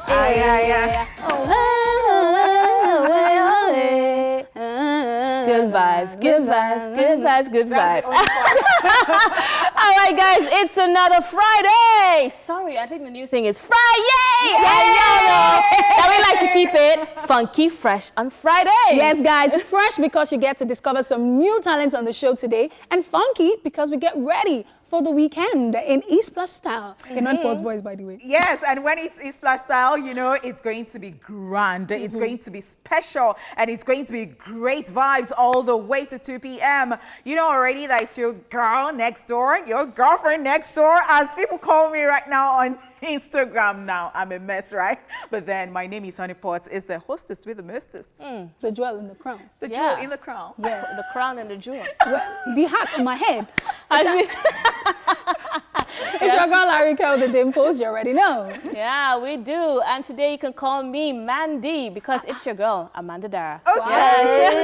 Good vibes, good vibes, good vibes, good vibes. All right, guys, it's another Friday. Sorry, I think the new thing is Friday. Now we like to keep it funky, fresh on Friday. Yes, guys, fresh because you get to discover some new talents on the show today, and funky because we get ready for the weekend in East Plus style. You're not Paul's voice, by the way. Yes, and when it's East Plus style, you know, it's going to be grand. It's going to be special, and it's going to be great vibes all the way to 2 p.m. You know already that it's your girl next door, your girlfriend next door, as people call me right now on Instagram now. I'm a mess, right? But then my name is Honey Potts, is the hostess with the mostest. The jewel in the crown. The jewel in the crown. Yes. The crown and the jewel. Well, the hat on my head. It's your girl Larika with the dimples, you already know. Yeah, we do. And today you can call me Mandy because it's your girl, Amanda Dara. Okay. I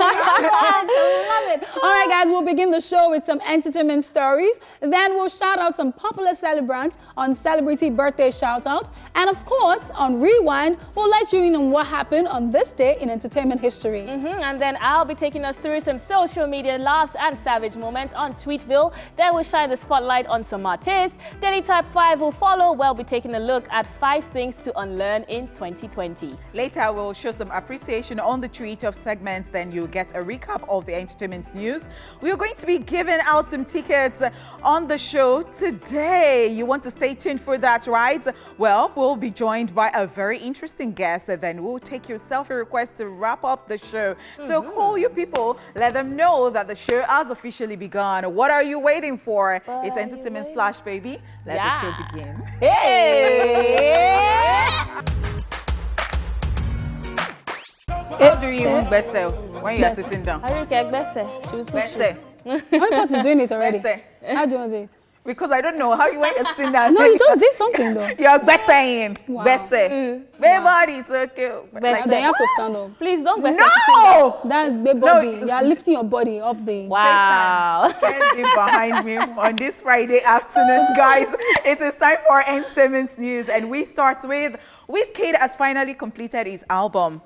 love it. All right, guys, we'll begin the show with some entertainment stories. Then we'll shout out some popular celebrants on celebrity birthday shout-outs. And of course, on Rewind, we'll let you in on what happened on this day in entertainment history. And then I'll be taking us through some social media laughs and savage moments on Tweetville. Then we'll shine the spotlight on some artists. Daily Type 5 will follow. We'll be taking a look at 5 things to unlearn in 2020. Later, we'll show some appreciation on the tweet of segments. Then you'll get a recap of the entertainment news. We're going to be giving out some tickets on the show today. You want to stay tuned for that, right? Well, we'll be joined by a very interesting guest. Then we'll take your selfie request to wrap up the show. So call your people. Let them know that the show has officially begun. What are you waiting for? It's Entertainment Splash, baby. Let the show begin. How do you even best when you are sitting down? Honey Potts is doing it already. How do you want to do it? Because I don't know how you went sitting down. No, you just did something though. You're besting. Wow. Baby, it's okay. Like, then you have to stand up. Please don't best. No! That's baby body. You are lifting your body off the... Wow. Can't be behind me on this Friday afternoon, guys. It is time for entertainment news, and we start with Wizkid has finally completed his album.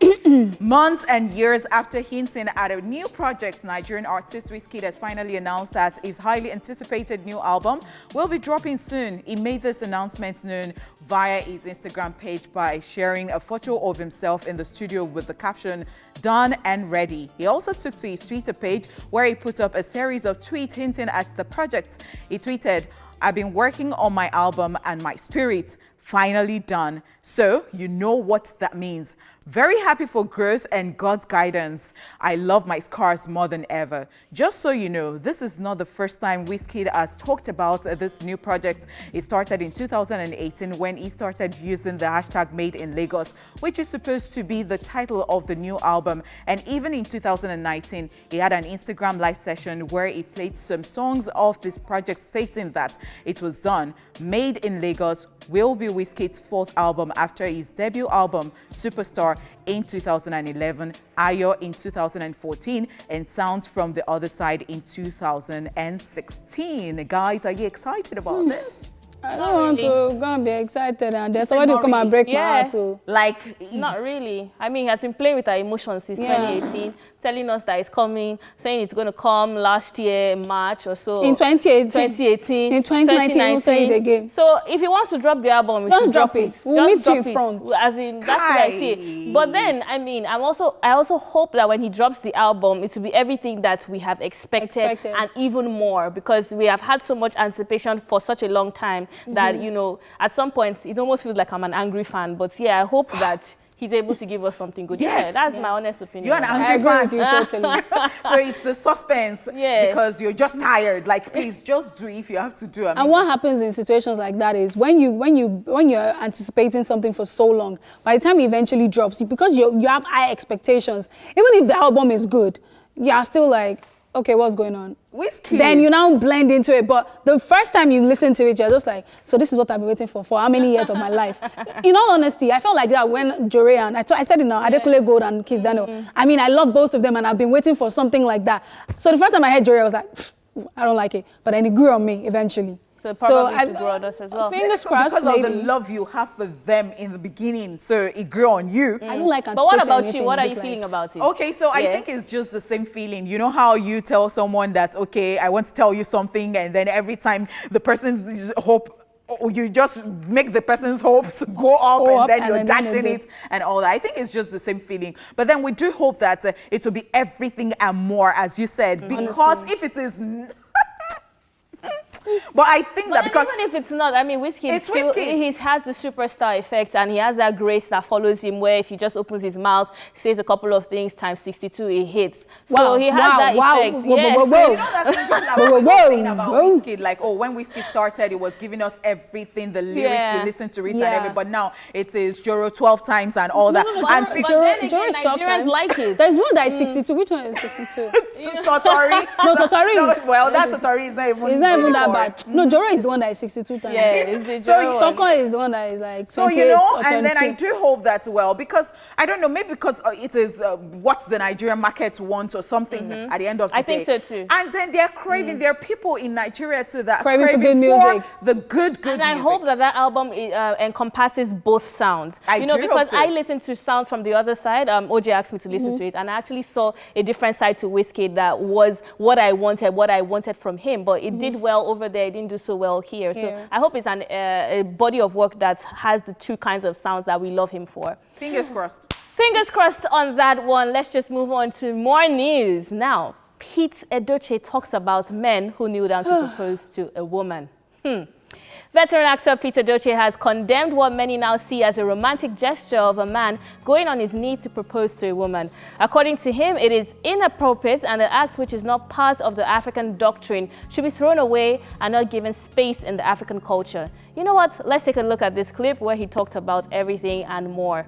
Months and years after hinting at a new project, Nigerian artist Wizkid has finally announced that his highly anticipated new album will be dropping soon. He made this announcement known via his Instagram page by sharing a photo of himself in the studio with the caption, "Done and ready." He also took to his Twitter page where he put up a series of tweets hinting at the project. He tweeted, "I've been working on my album and my spirit. Finally done. So you know what that means. Very happy for growth and God's guidance. I love my scars more than ever." Just so you know, this is not the first time Wizkid has talked about this new project. It started in 2018 when he started using the hashtag Made in Lagos, which is supposed to be the title of the new album. And even in 2019, he had an Instagram live session where he played some songs of this project, stating that it was done. Made in Lagos will be Wizkid's 4th album after his debut album, Superstar, in 2011, Ayo in 2014, and Sounds from the Other Side in 2016. Guys, are you excited about this? I don't want to go and be excited and there's somebody come and break my heart too. Not really. I mean, he has been playing with our emotions since 2018, telling us that it's coming, saying it's going to come last year, March or so. In 2018. In 2019, we'll say it again. So if he wants to drop the album, we should drop it. We'll meet you in front. As in, that's what I see. But then, I mean, I also hope that when he drops the album, it will be everything that we have expected. And even more, because we have had so much anticipation for such a long time that, you know, at some points, it almost feels like I'm an angry fan. But yeah, I hope that he's able to give us something good. Yes. Yeah, that's my honest opinion. You're an angry fan. I agree with you totally. So it's the suspense because you're just tired. Like, please just do if you have to do. And what happens in situations like that is when you're anticipating something for so long, by the time it eventually drops, because you have high expectations, even if the album is good, you are still like, okay, what's going on? Wizkid. Then you now blend into it. But the first time you listen to it, you're just like, so this is what I've been waiting for how many years of my life? In all honesty, I felt like that when Jore and I said it now, Adekule Gold and Kiss Daniel. I mean, I love both of them and I've been waiting for something like that. So the first time I heard Jore, I was like, I don't like it. But then it grew on me eventually. So probably to grow on us as well. Fingers crossed, because maybe. of the love you have for them in the beginning, so it grew on you. I don't like But what about anything you? What are in you this feeling life. about it? Okay, so I think it's just the same feeling. You know how you tell someone that, okay, I want to tell you something, and then every time the person's hope, or you just make the person's hopes go up, and then you're dashing it and all that. I think it's just the same feeling. But then we do hope that it will be everything and more, as you said, because if it is... But I think that because even if it's not, I mean, Whiskey it's still, Whiskey. he has the superstar effect, and he has that grace that follows him, where if he just opens his mouth, says a couple of things, times 62, it hits. So he has that effect. Whoa. Yeah. you know that thing that we were saying about Whiskey, like, oh, when Whiskey started, it was giving us everything, the lyrics, to listen to it and everything. But now it is Joro 12 times and all that. And Joro is 12 times. Like it. There's one that is 62. Which one is 62? Totori. No, Totori is... Well, that Totori is not even... It's not even that bad. No, Joro is the one that is 62 times. Yeah, it's the So Joro one. Soko is the one that is like 28 So, you know, or and then 22. I do hope that, well, because, I don't know, maybe because it is what the Nigerian market wants or something at the end of the day. I think so too. And then they're craving, there are people in Nigeria too that are Craving for craving good music. the good And music. I hope that that album encompasses both sounds. I you know, do hope because so. I listened to sounds from the other side. OJ asked me to listen to it, and I actually saw a different side to Whiskey that was what I wanted from him. But it did well over there. It didn't do so well here. So I hope it's a body of work that has the two kinds of sounds that we love him for. Fingers crossed. Fingers crossed on that one. Let's just move on to more news. Now, Pete Edochie talks about men who kneel down to propose to a woman. Veteran actor Pete Edochie has condemned what many now see as a romantic gesture of a man going on his knee to propose to a woman. According to him, it is inappropriate, and the act, which is not part of the African doctrine, should be thrown away and not given space in the African culture. You know what? Let's take a look at this clip where he talked about everything and more.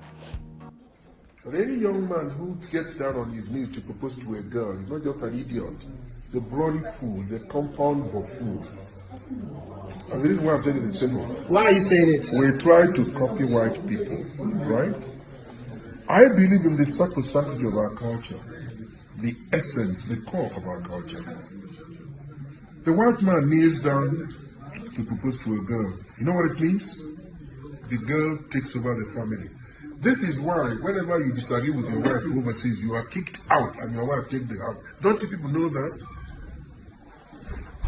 But any young man who gets down on his knees to propose to a girl is not just an idiot, the bloody fool, the compound buffoon. And the reason why I'm saying it is simple. Why are you saying it, sir? We try to copy white people, right? I believe in the sacrosanctity of our culture, the essence, the core of our culture. The white man kneels down to propose to a girl. You know what it means? The girl takes over the family. This is why whenever you disagree with your wife overseas, you are kicked out and your wife takes the house. Don't you people know that?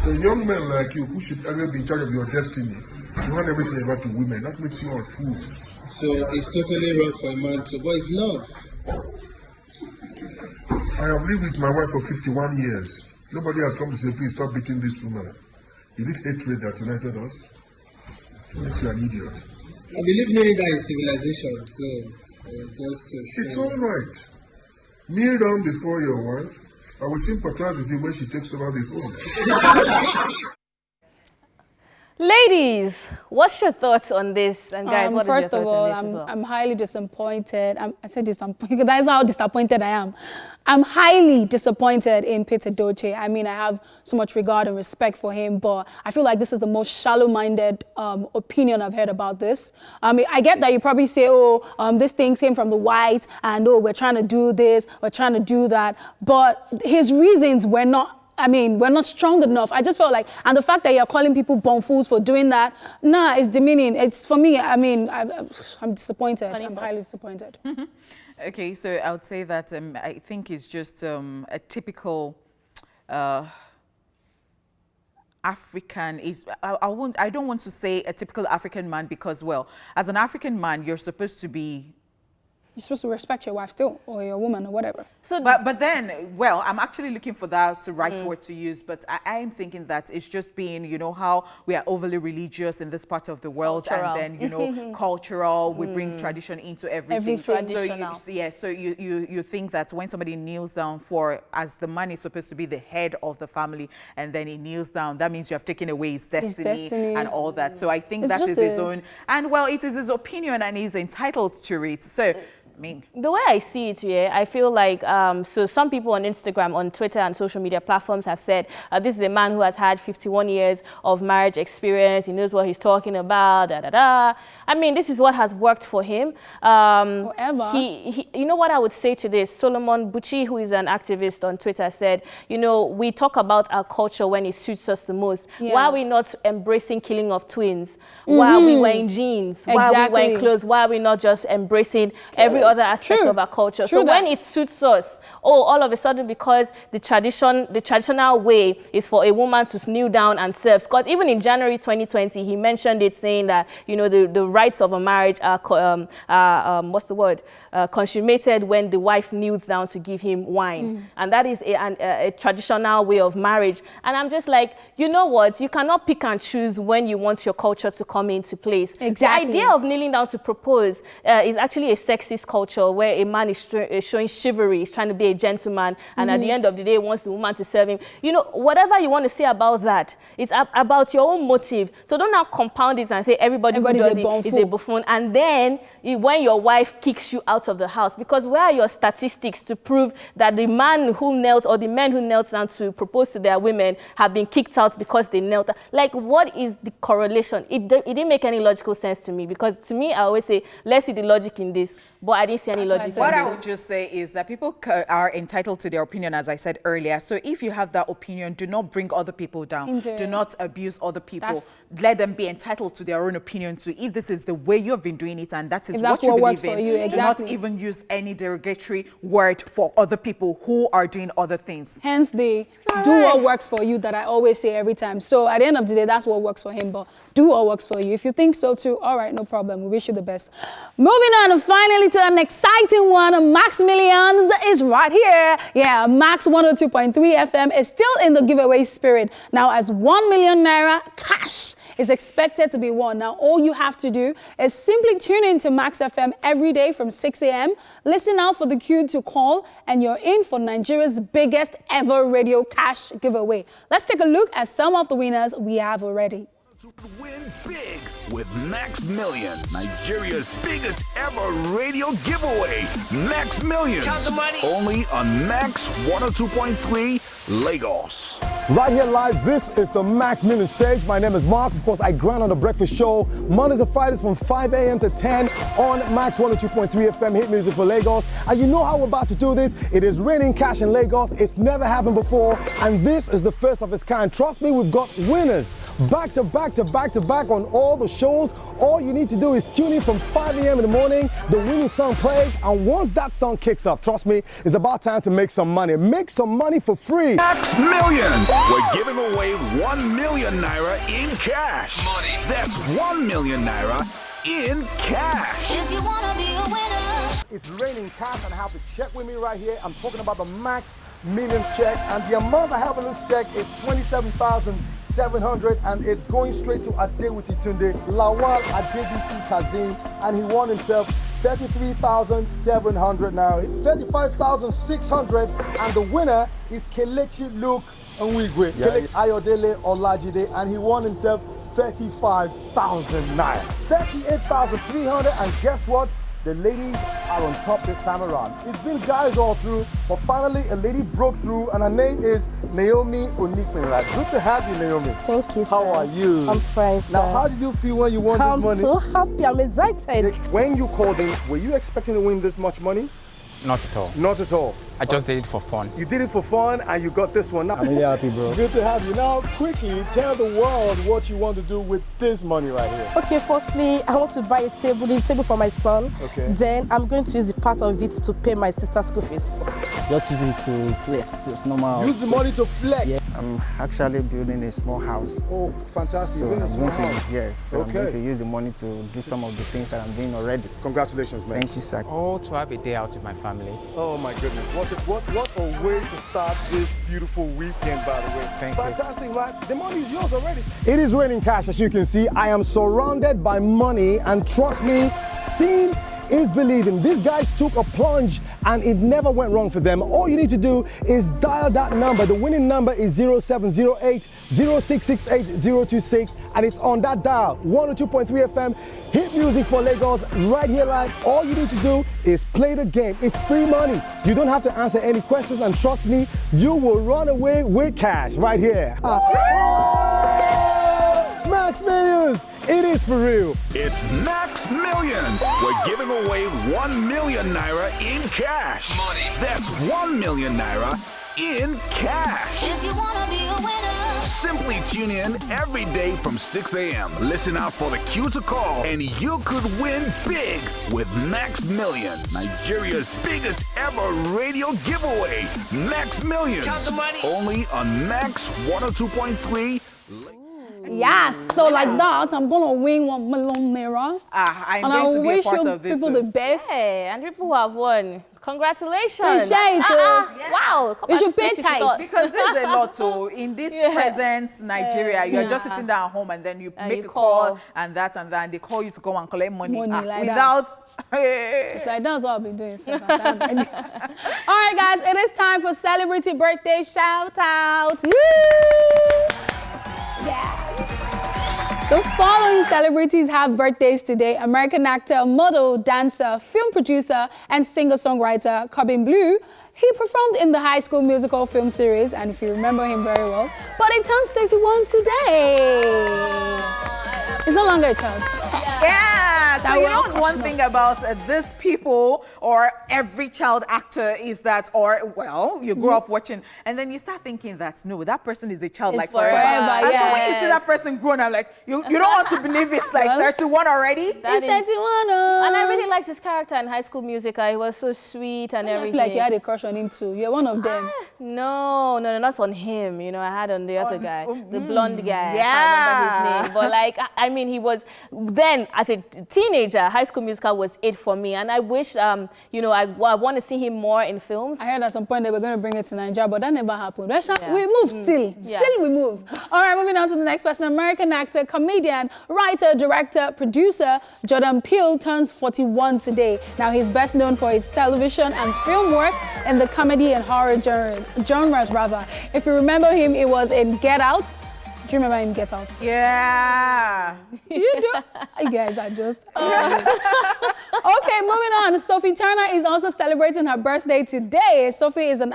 A young man like you who should ever be in charge of your destiny, you want everything about to women. That makes you all fools. So it's totally wrong for a man to, but it's love. I have lived with my wife for 51 years. Nobody has come to say, please stop beating this woman. Is it hatred that united us? It makes you an idiot. I believe knowing that is civilization, so just to show. It's all right. Kneel down before your wife. I will sympathize with you when she takes over the home. Ladies, what's your thoughts on this? And guys, what is your first thoughts of all, on this as well? I'm highly disappointed. I said disappointed. That's how disappointed I am. I'm highly disappointed in Pete Edochie. I mean, I have so much regard and respect for him, but I feel like this is the most shallow-minded opinion I've heard about this. I get that you probably say, this thing came from the whites, and we're trying to do this, we're trying to do that, but his reasons were not. We're not strong enough. I just felt like, and the fact that you're calling people fools for doing that, it's demeaning. It's, for me, I'm disappointed. I'm highly disappointed. Okay, so I would say that I think it's just a typical African. I don't want to say a typical African man because, well, as an African man, you're supposed to be. You're supposed to respect your wife still, or your woman, or whatever. So, but then, well, I'm actually looking for that right word to use, but I am thinking that it's just being, you know, how we are overly religious in this part of the world, Cultural. and then, you know, cultural, we bring tradition into everything. Traditional. So you think that when somebody kneels down as the man is supposed to be the head of the family, and then he kneels down, that means you have taken away his destiny and all that. So I think that is his own, and well, it is his opinion and he's entitled to it. So mean? The way I see it, I feel like, so some people on Instagram, on Twitter and social media platforms have said, this is a man who has had 51 years of marriage experience. He knows what he's talking about, I mean, this is what has worked for him. However, you know what I would say to this? Solomon Buchi, who is an activist on Twitter, said, you know, we talk about our culture when it suits us the most. Why are we not embracing killing of twins? Why are we wearing jeans? Why are we wearing clothes? Why are we not just embracing every other aspect of our culture? So when it suits us, all of a sudden, because the traditional way is for a woman to kneel down and serve. Because even in January 2020, he mentioned it, saying that, you know, the rights of a marriage are consummated when the wife kneels down to give him wine. And that is a traditional way of marriage. And I'm just like, you know what? You cannot pick and choose when you want your culture to come into place. Exactly. The idea of kneeling down to propose is actually a sexist culture where a man is showing chivalry, he's trying to be a gentleman, and at the end of the day wants the woman to serve him. You know, whatever you want to say about that, it's about your own motive. So don't now compound it and say everybody who does it is a buffoon. And then when your wife kicks you out of the house, because where are your statistics to prove that the man who knelt or the men who knelt down to propose to their women have been kicked out because they knelt down? Like, what is the correlation? It didn't make any logical sense to me, because to me, I always say, let's see the logic in this. But I didn't see any logic. What I would just say is that people are entitled to their opinion, as I said earlier. So if you have that opinion, do not bring other people down. Do not abuse other people. Let them be entitled to their own opinion too. If this is the way you've been doing it and that is what you believe in, do not even use any derogatory word for other people who are doing other things. Hence the do what works for you that I always say every time. So at the end of the day, that's what works for him. But do what works for you. If you think so too, all right, no problem. We wish you the best. Moving on finally to an exciting one. Max Millions is right here. Yeah, Max 102.3 FM is still in the giveaway spirit. Now, as 1 million naira cash is expected to be won. Now, all you have to do is simply tune in to Max FM every day from 6 a.m. Listen out for the cue to call, and you're in for Nigeria's biggest ever radio cash giveaway. Let's take a look at some of the winners we have already. Win big with Max Millions, Nigeria's biggest ever radio giveaway. Max Millions, Count the money. Only on Max 102.3 Lagos. Right here live, this is the Max Millions stage. My name is Mark. Of course, I grind on the breakfast show Mondays and Fridays from 5 a.m. to 10 on Max 102.3 FM, hit music for Lagos. And you know how we're about to do this. It is raining cash in Lagos. It's never happened before. And this is the first of its kind. Trust me, we've got winners back to back on all the shows. All you need to do is tune in from 5 a.m. in the morning. The winning song plays. And once that song kicks off, trust me, it's about time to make some money. Make some money for free. Max Millions. We're giving away 1 million naira in cash. Money. That's 1 million naira in cash. If you wanna be a winner. It's raining cash, and I have to check with me right here. I'm talking about the Max Millions check, and the amount I have on this check is 27,700, and it's going straight to Adewisi Tunde Lawal Adebisi Kazim, and he won himself 33,700 now. 35,600, and the winner is Kelechi Luke Nwigwe, Kelechi Ayodele Olajide, and he won himself 35,000 naira. 38,300, and guess what? The ladies are on top this time around. It's been guys all through, but finally a lady broke through, and her name is Naomi Onikpenla. Good to have you, Naomi. Thank you, sir. How are you? I'm fine, sir. Now, how did you feel when you won this money? I'm so happy. I'm excited. When you called in, were you expecting to win this much money? Not at all. Not at all. I just did it for fun. You did it for fun, and you got this one. I'm really happy, bro. Good to have you. Now, quickly tell the world what you want to do with this money right here. Okay, firstly, I want to buy a table for my son. Okay. Then I'm going to use the part of it to pay my sister's school fees. Just use it to flex. It's normal. Use the money to flex. Yeah. I'm actually building a small house. Oh, fantastic. So You're building a small house. Yes. Okay. I'm going to use the money to do some of the things that I'm doing already. Congratulations, man. Thank you, sir. Oh, to have a day out with my family. Oh my goodness. What a way to start this beautiful weekend, by the way. Thank you. Fantastic, man. The money is yours already. It is raining cash, as you can see. I am surrounded by money, and trust me, seen is believing. These guys took a plunge and it never went wrong for them. All you need to do is dial that number. The winning number is 0708 0668 026, and it's on that dial. 102.3 FM, hit music for Lagos, right here live. All you need to do is play the game. It's free money. You don't have to answer any questions, and trust me, you will run away with cash right here. Max Millions! It is for real. It's Max Millions. We're giving away 1 million naira in cash. Money. That's 1 million naira in cash. If you wanna be a winner, Simply tune in every day from 6 a.m. Listen out for the cue to call, and you could win big with Max Million, Nigeria's biggest ever radio giveaway. Max Millions. Count the money. Only on Max 102.3. Yes, so like that, I'm gonna win 1 million naira. I'm and going I to be a wish part you of this. people the best. Hey, and people who have won. Congratulations. Appreciate it. Wow. You should pay tight. Because there's a lot. So in this present Nigeria, you're just sitting down at home and then you make a call and they call you to go and collect money, Like without. It's like that's what I'll be doing. All right, guys, it is time for celebrity birthday shout out. Woo! Yeah. The following celebrities have birthdays today. American actor, model, dancer, film producer, and singer-songwriter Corbin Bleu. He performed in the High School Musical film series, and if you remember him very well, but he turns 31 today. He's no longer a child. Yeah, so you know one thing about these people or every child actor is that, you grow up watching and then you start thinking that, no, that person is a child like forever. And so when you see that person grown up, like, you don't want to believe it's like 31 already. He's 31. And I really liked his character in High School Musical. He was so sweet and everything. I feel like you had a crush on him too. You're one of them. No, not on him. You know, I had on the other guy, the blonde guy. Yeah. I can't remember his name. But like, I mean, he was, then as a teenager, High School Musical was it for me. And I wish, I want to see him more in films. I heard at some point they were going to bring it to Nigeria, but that never happened. We move still. Still we move. All right, moving on to the next person. American actor, comedian, writer, director, producer, Jordan Peele turns 41 today. Now, he's best known for his television and film work in the comedy and horror genres. If you remember him, it was in Get Out. Do you remember him Get Out? Yeah. Do you do? You guys are just... Okay, moving on. Sophie Turner is also celebrating her birthday today. Sophie is an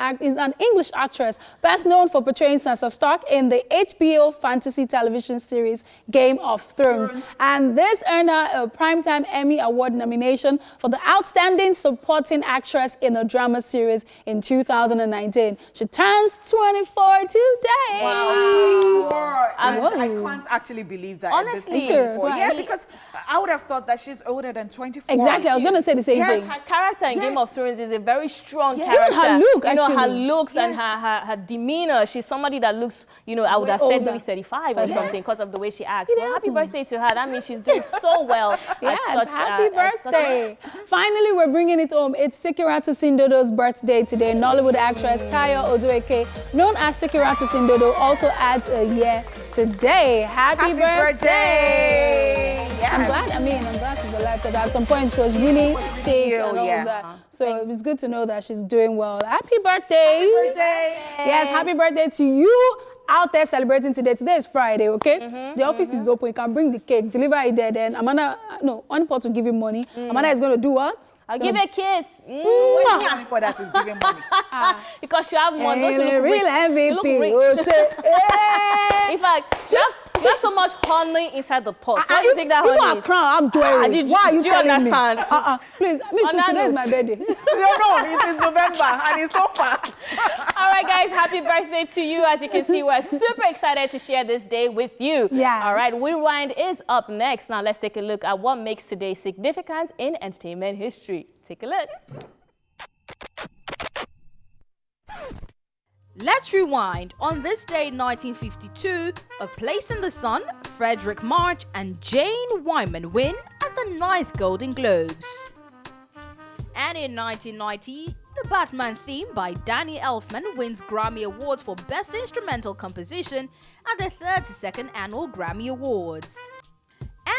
English actress, best known for portraying Sansa Stark in the HBO fantasy television series Game of Thrones. And this earned her a Primetime Emmy Award nomination for the Outstanding Supporting Actress in a Drama Series in 2019. She turns 24 today. Wow. And I can't actually believe that. Honestly. Yeah, because I would have thought that she's older than 24. Exactly, I was going to say the same thing. Her character in Game of Thrones is a very strong character. Even her look, actually. Her looks and her demeanor. She's somebody that looks, I would have said maybe 35 or something because of the way she acts. Well, happy birthday to her. That means she's doing so well. Happy birthday. Finally, we're bringing it home. It's Sikiratu Sindodo's birthday today. Nollywood actress Tayo Odueke, known as Sikiratu Sindodo, also adds a year today. Happy birthday. Yes. I'm glad she's alive because at some point she was really sick and all that. So it was good to know that she's doing well. Happy birthday. Happy birthday. Yes, happy birthday to you out there celebrating today. Today is Friday, okay? The office is open. You can bring the cake, deliver it there. Then Onipot will give you money. Amanda is going to do what? I'll give her a kiss. What's the Onipot that is giving money? Because you have money. Don't you look real rich? MVP. You look rich. In fact, you have so much honey inside the pot. What do you think that honey is? You are crown, I'm jewelry. Why are you telling me? Please, me too. Today is my birthday. No, it is November and it's so far. All right, guys, happy birthday to you. As you can see, we're super excited to share this day with you. Yeah. All right, Rewind is up next. Now let's take a look at what makes today significant in entertainment history. Take a look. Let's rewind. On this day, 1952, A Place in the Sun, Frederick March and Jane Wyman win at the 9th Golden Globes. And in 1990, the Batman theme by Danny Elfman wins Grammy Awards for Best Instrumental Composition at the 32nd Annual Grammy Awards.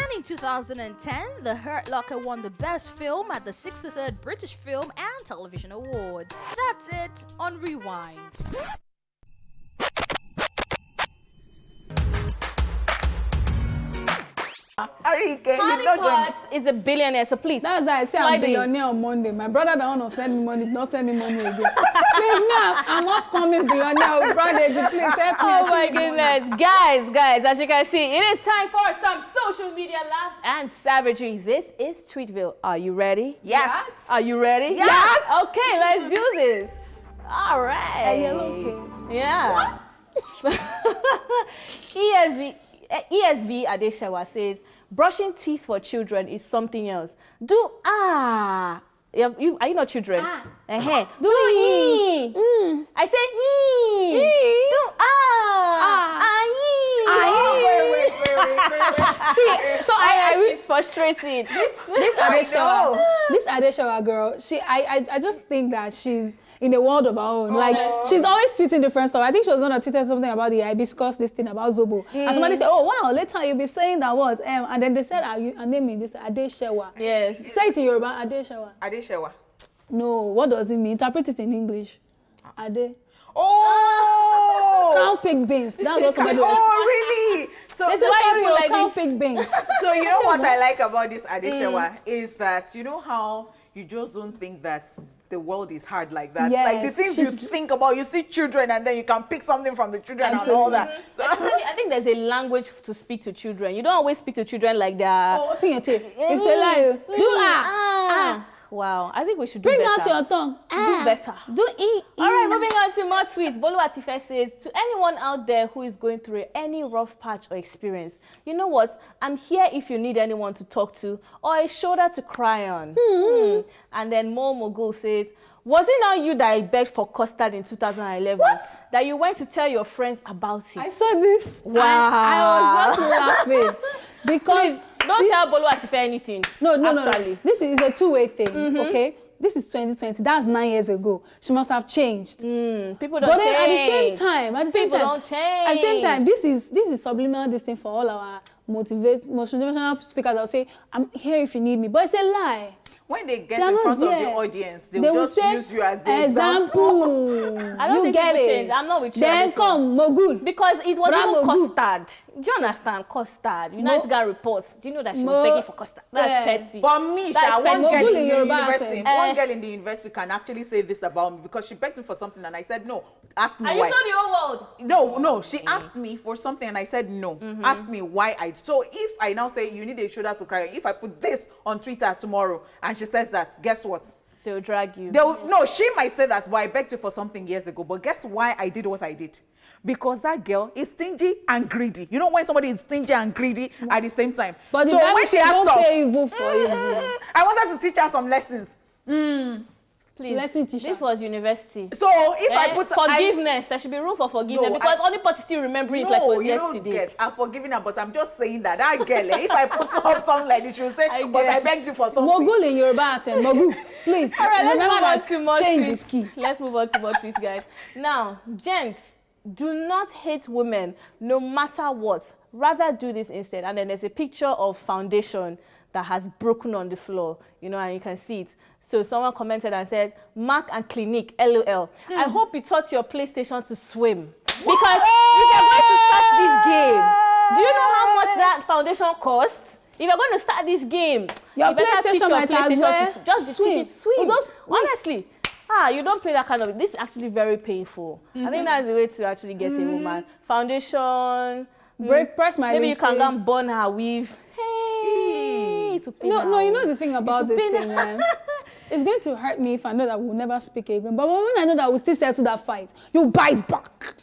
And in 2010, The Hurt Locker won the Best Film at the 63rd British Film and Television Awards. That's it on Rewind. Harry Potts is a billionaire, so please. That's why I say I'm billionaire on Monday. My brother don't want to send me money, not send me money again. Please, now I'm upcoming billionaire with brother. Please help me. Oh my goodness. Guys, as you can see, it is time for some social media laughs and savagery. This is Tweetville. Are you ready? Yes. Are you ready? Yes. Okay, let's do this. All right. A yellow page. Yeah. ESV Adeshawa says, brushing teeth for children is something else. Do are you not children? Do ee. I say ee. Do Wait. See, so I is frustrated. This Adeshawa girl, I just think that she's in a world of her own. Like, she's always tweeting different stuff. I think she was going to tweet something about the hibiscus, this thing about Zobo. And somebody said, oh, wow, later you'll be saying that what? And then they said, her name is this Adeshawa. Yes. Say it in Yoruba, Adeshawa. Adeshawa. No, what does it mean? Interpret it in English. Ade. Oh! Crown pig beans. That's what somebody was. Oh, really? So they say, sorry, crown pig beans. So you know what I like about this Adeshawa is that, you know how you just don't think that the world is hard like that. Yes, like the things you think about, you see children and then you can pick something from the children and all that. So actually, I think there's a language to speak to children. You don't always speak to children like that. Oh, open your teeth. It's a lie. Do Wow, I think we should do Bring better. out your tongue. Do better. Do e. All right, moving on to more tweets. Bolu Atife says, to anyone out there who is going through any rough patch or experience, you know what? I'm here if you need anyone to talk to or a shoulder to cry on. And then Mo Mogul says, was it not you that I begged for custard in 2011? What? That you went to tell your friends about it? I saw this. Wow. I was just laughing. Because please, don't tell Bolu Atife anything. No. This is a two-way thing, okay? This is 2020. That's 9 years ago. She must have changed. People don't but then change. at the same time, this is subliminal this thing for all our motivational speakers. I'll say, I'm here if you need me. But it's a lie. When they get in front of the audience, they will just say, use you as the example. I don't think get people it. change. I'm not with you. Then come, Mogul. Because it was even custard. Do you understand? Custard. United got reports. Do you know that she was begging for custard? That's petty. But me, one girl in the university can actually say this about me because she begged me for something and I said no. Ask me why. And you told the whole world? No. She asked me for something and I said no. Ask me why I. So if I now say you need a shoulder to cry on, if I put this on Twitter tomorrow and she says that, guess what? They'll drag you. No, she might say that, but I begged you for something years ago. But guess why I did what I did? Because that girl is stingy and greedy. You know when somebody is stingy and greedy at the same time. But so when she has stuff, pay evil for you. I want her to teach her some lessons. Please, lesson teacher. This was university. So if I put forgiveness, there should be room for forgiveness because only party still remember it like it was yesterday. I'm forgiving her, but I'm just saying that girl, if I put up something like this, she'll say, but I begged you for something. Mogul in Yoruba accent. Mogul, please. All right, let's move on to more change is key. Let's move on to more tweets, guys. Now, gents, do not hate women no matter what. Rather do this instead. And then there's a picture of foundation that has broken on the floor, and you can see it. So someone commented and said, Mark and Clinique, LOL. I hope you taught your PlayStation to swim. Because if you're going to start this game, do you know how much that foundation costs? If you're going to start this game, your PlayStation might as well just swim. Teach it to swim. Honestly. You don't play that kind of. This is actually very painful. I think that's the way to actually get a woman. Foundation. Press my maybe you can go and burn her weave. Hey, no, you know the thing about this thing, man. It's going to hurt me if I know that we'll never speak again. But when I know that we'll still settle that fight, you bite back.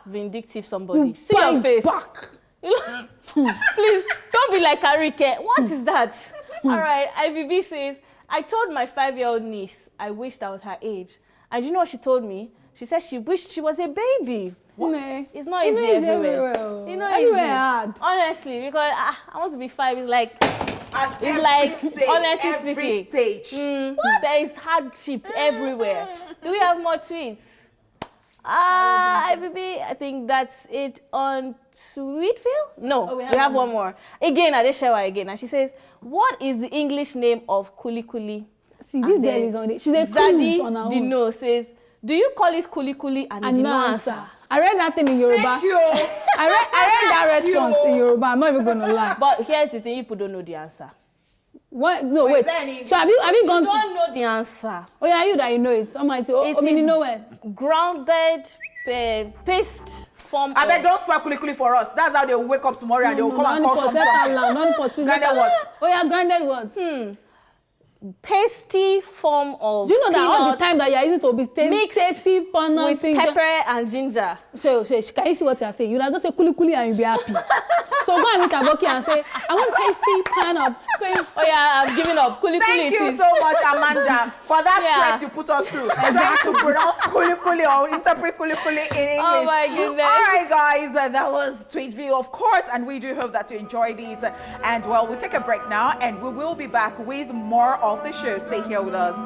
Vindictive somebody. See bite your face. Back. Please, don't be like Arike. What is that? All right, IVB says, I told my 5-year-old niece I wished I was her age. And you know what she told me? She said she wished she was a baby. It's not easy everywhere. Everywhere hard. Honestly, because I want to be 5. It's like, honestly speaking, there is hardship everywhere. Do we have more tweets? I think that's it on Sweetville. No, we have one more. Again, Adeshewa again, and she says, "What is the English name of kuli kuli?" See, this girl is on it. She's a cruise on her own. Dino says, "Do you call it kuli kuli?" And he did not answer. I read that thing in Yoruba. Thank you. I read that response in Yoruba. I'm not even going to lie. But here's the thing: people don't know the answer. What? No, wait. So have you gone to? You don't know the answer. Oh yeah, you that you know it. Almighty. Oh, mean nowhere. Grounded paste form. I bet don't spell kuli kuli for us. That's how they will wake up tomorrow and they will come and call some stuff. Grounded what? Oh yeah, grounded what? Pasty form of. Do you know that all the time that you're using to be tasty with pepper and ginger? So can you see what you're saying? You just say kuli kuli and you'll be happy. So go and meet Aboki and say, I want tasty pan of grapes. Oh yeah, I'm giving up. Kuli kuli. Thank you so much, Amanda, for that stress you put us through. Trying to pronounce kuli kuli or interpret kuli kuli in English. Oh my goodness. All right, guys, that was Tweet View, of course, and we do hope that you enjoyed it. And well, we'll take a break now, and we will be back with more of the show. Stay here with us.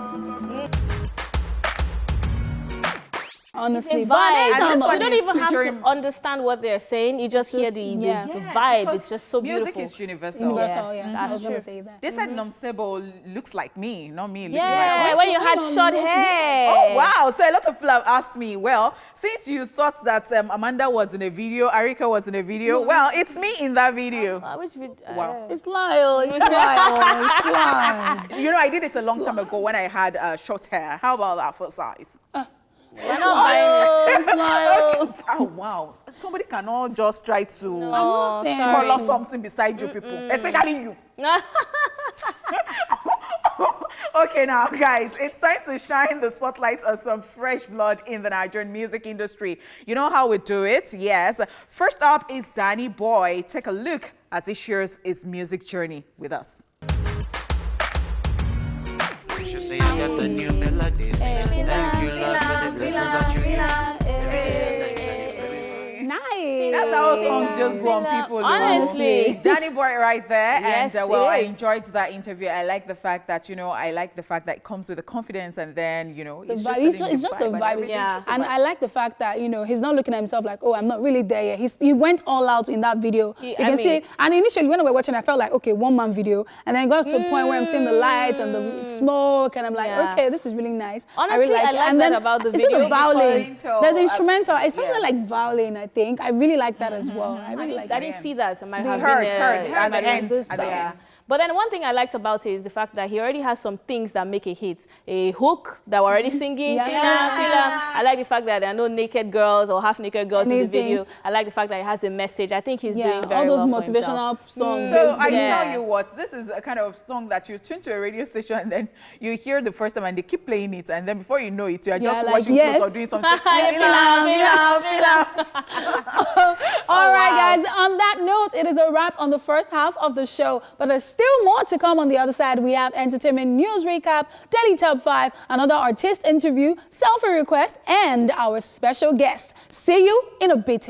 Honestly, you don't even have to understand what they're saying. You just hear the vibe. It's just so beautiful. Music is universal. Universal, yeah. I was going to say that. They said Nomsebo looks like me, not me. Yeah, when you had short hair. Oh, wow. So a lot of people have asked me, well, since you thought that Amanda was in a video, Arika was in a video, well, it's me in that video. Which video? Wow. It's Lyle. It's Lyle. It's Lyle. You know, I did it a long time ago when I had short hair. How about that for size? We're not buying it. Smile. Oh, wow. Somebody cannot just try to color color something beside you people, especially you. Okay, now, guys, it's time to shine the spotlight on some fresh blood in the Nigerian music industry. You know how we do it? Yes. First up is Danny Boy. Take a look as he shares his music journey with us. You say you got the new melodies. Thank you, Lord, for the blessings that you give. Nice. That's how songs just grow on people. Honestly. Danny Boy right there. Yes, And well, I enjoyed that interview. I like the fact that, it comes with the confidence and then, it's just a vibe. Yeah. And I like the fact that, he's not looking at himself like, oh, I'm not really there yet. He went all out in that video. You can see it. And initially when we were watching, I felt like, okay, one-man video. And then I got to a point where I'm seeing the lights and the smoke and I'm like, okay, this is really nice. Honestly, I really like it. And then, about the video. Is it the violin? The instrumental. It sounded like violin, I think. I really like that as well. I really like that. I didn't see that. I might have heard at the end. But then one thing I liked about it is the fact that he already has some things that make a hit. A hook that we're already singing. I like the fact that there are no naked girls or half-naked girls in the video. I like the fact that he has a message. I think he's doing very well. All those motivational songs. So I tell you what, this is a kind of song that you tune to a radio station and then you hear the first time and they keep playing it and then before you know it, you are just washing clothes or doing something. All right, guys. On that note, it is a wrap on the first half of the show, but there's still more to come on the other side. We have entertainment news recap, Daily Top 5, another artist interview, selfie request, and our special guest. See you in a bit.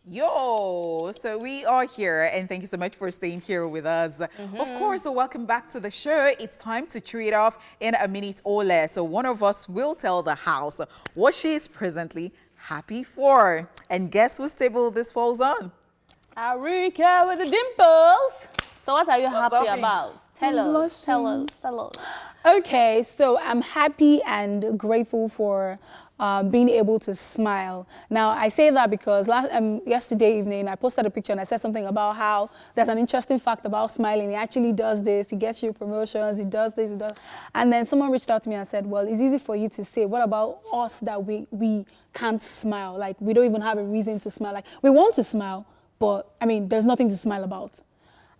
Yo, so we are here and thank you so much for staying here with us. Of course, so welcome back to the show. It's time to treat off in a minute or less. So one of us will tell the house what she is presently happy for. And guess whose table this falls on? Arika with the dimples. So what are you happy about? Tell us. Okay, so I'm happy and grateful for being able to smile. Now, I say that because yesterday evening, I posted a picture and I said something about how there's an interesting fact about smiling. He actually does this. He gets you promotions. He does this. He does. And then someone reached out to me and said, well, it's easy for you to say. What about us that we can't smile? Like, we don't even have a reason to smile. Like, we want to smile, but, I mean, there's nothing to smile about.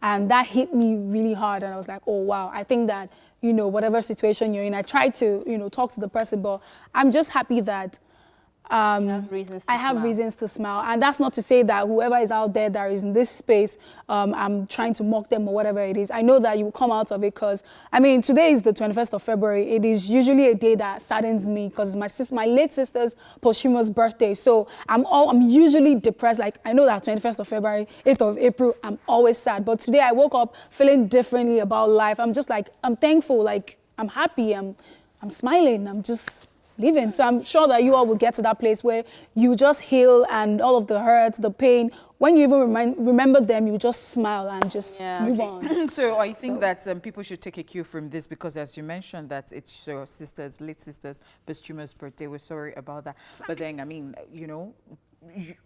And that hit me really hard. And I was like, oh, wow. I think that, whatever situation you're in, I tried to, talk to the person, but I'm just happy that I have reasons to smile. And that's not to say that whoever is out there that is in this space, I'm trying to mock them or whatever it is. I know that you will come out of it because, I mean, today is the 21st of February. It is usually a day that saddens me because my late sister's posthumous birthday. So I'm usually depressed. Like, I know that 21st of February, 8th of April, I'm always sad. But today I woke up feeling differently about life. I'm just like, I'm thankful. Like, I'm happy, I'm smiling, I'm just living. So I'm sure that you all will get to that place where you just heal and all of the hurt, the pain, when you even remember them, you just smile and just move on. So I think that people should take a cue from this, because as you mentioned that it's your sister's, late sister's, posthumous birthday. We're sorry about that. But then, I mean, you know,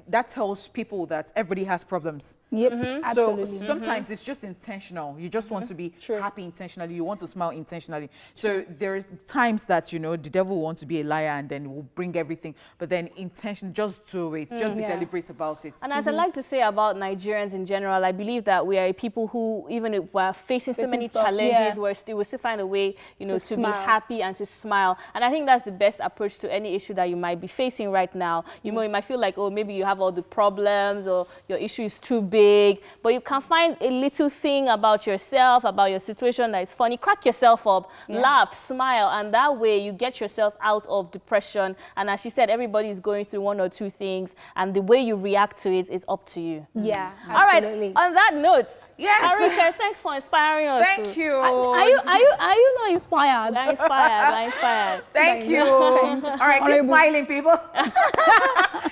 that tells people that everybody has problems. Yep, So absolutely. sometimes it's just intentional. You just want to be happy intentionally. You want to smile intentionally. So there's times that, you know, the devil wants to be a liar and then will bring everything. But then intention, just do it. Just be deliberate about it. And as I like to say about Nigerians in general, I believe that we are a people who, even if we're facing so many challenges, we still find a way, you know, to be happy and to smile. And I think that's the best approach to any issue that you might be facing right now. You know, you might feel like, oh, maybe you have all the problems or your issue is too big, but you can find a little thing about yourself, about your situation that is funny, crack yourself up, laugh, smile, and that way you get yourself out of depression. And as she said, everybody is going through one or two things, and the way you react to it is up to you. Yeah, absolutely. All right, on that note, yes, Arika, thanks for inspiring us. Thank you. Are you not inspired? I'm inspired. I'm inspired. Thank you. All right, keep smiling, people.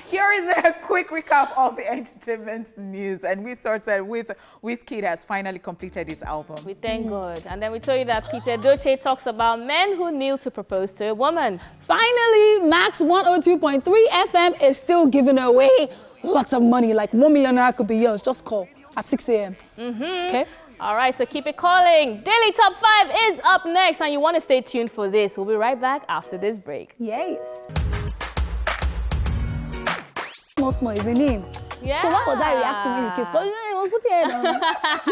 Here is a quick recap of the entertainment news, and we started with Wizkid has finally completed his album. We thank God. And then we told you that Peter Doce talks about men who kneel to propose to a woman. Finally, Max 102.3 FM is still giving away lots of money, like 1 million naira could be yours. Just call at 6 a.m. Okay? All right, so keep it calling. Daily Top 5 is up next, and you want to stay tuned for this. We'll be right back after this break. Yes. Small is the name. Yeah. So what was I reacting when he kissed? Because it was put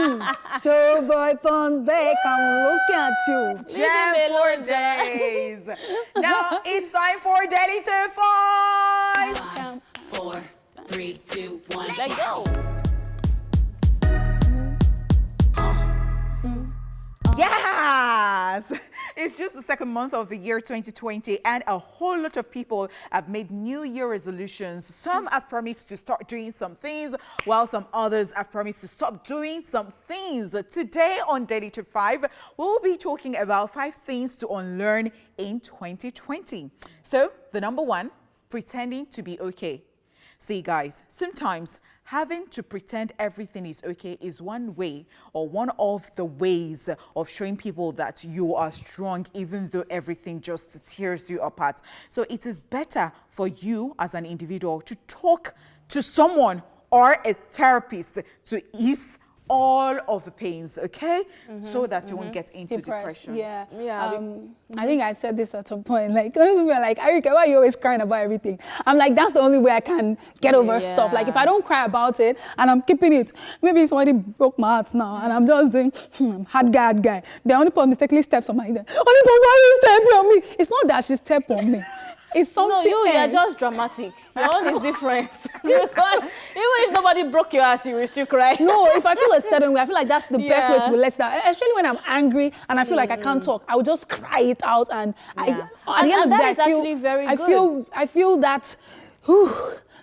here. Joe boy pon they come look at you. Jam for days. Now it's time for Daily Top 5. 5, 4, 3, 2, 1. Let's go. Yes! It's just the second month of the year 2020, and a whole lot of people have made New Year resolutions. Some have promised to start doing some things, while some others have promised to stop doing some things. Today on Daily Top 5, we'll be talking about 5 things to unlearn in 2020. So, the number 1, pretending to be okay. See, guys, sometimes having to pretend everything is okay is one way, or one of the ways of showing people that you are strong, even though everything just tears you apart. So it is better for you as an individual to talk to someone or a therapist to ease all of the pains, okay? So that you won't get into depression. Yeah. I think I said this at some point. Like, people are like, Arika, why are you always crying about everything? I'm like, that's the only way I can get over stuff. Like, if I don't cry about it and I'm keeping it, maybe somebody broke my heart now and I'm just doing, hard guy. The only person mistakenly steps on my head. Only person, why you stepping on me? It's not that she stepped on me. It's something you're just dramatic. Your own is different. Even if nobody broke your heart, you will still cry. No, if I feel a certain way, I feel like that's the best way to let that. Especially when I'm angry and I feel like I can't talk, I will just cry it out, and at the end of the day, I feel that.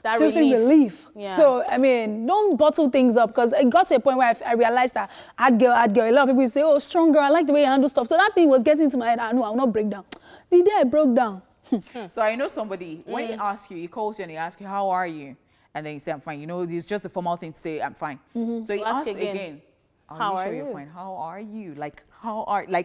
That relief. Yeah. So, I mean, don't bottle things up, because it got to a point where I realized that hard girl. A lot of people say, oh, strong girl, I like the way you handle stuff. So that thing was getting into my head. I know I will not break down. The day I broke down. So I know somebody, when he asks you, he calls you and he asks you, how are you? And then you say, I'm fine. You know, it's just the formal thing to say, I'm fine. So he asks again, how are you? Fine? How are you?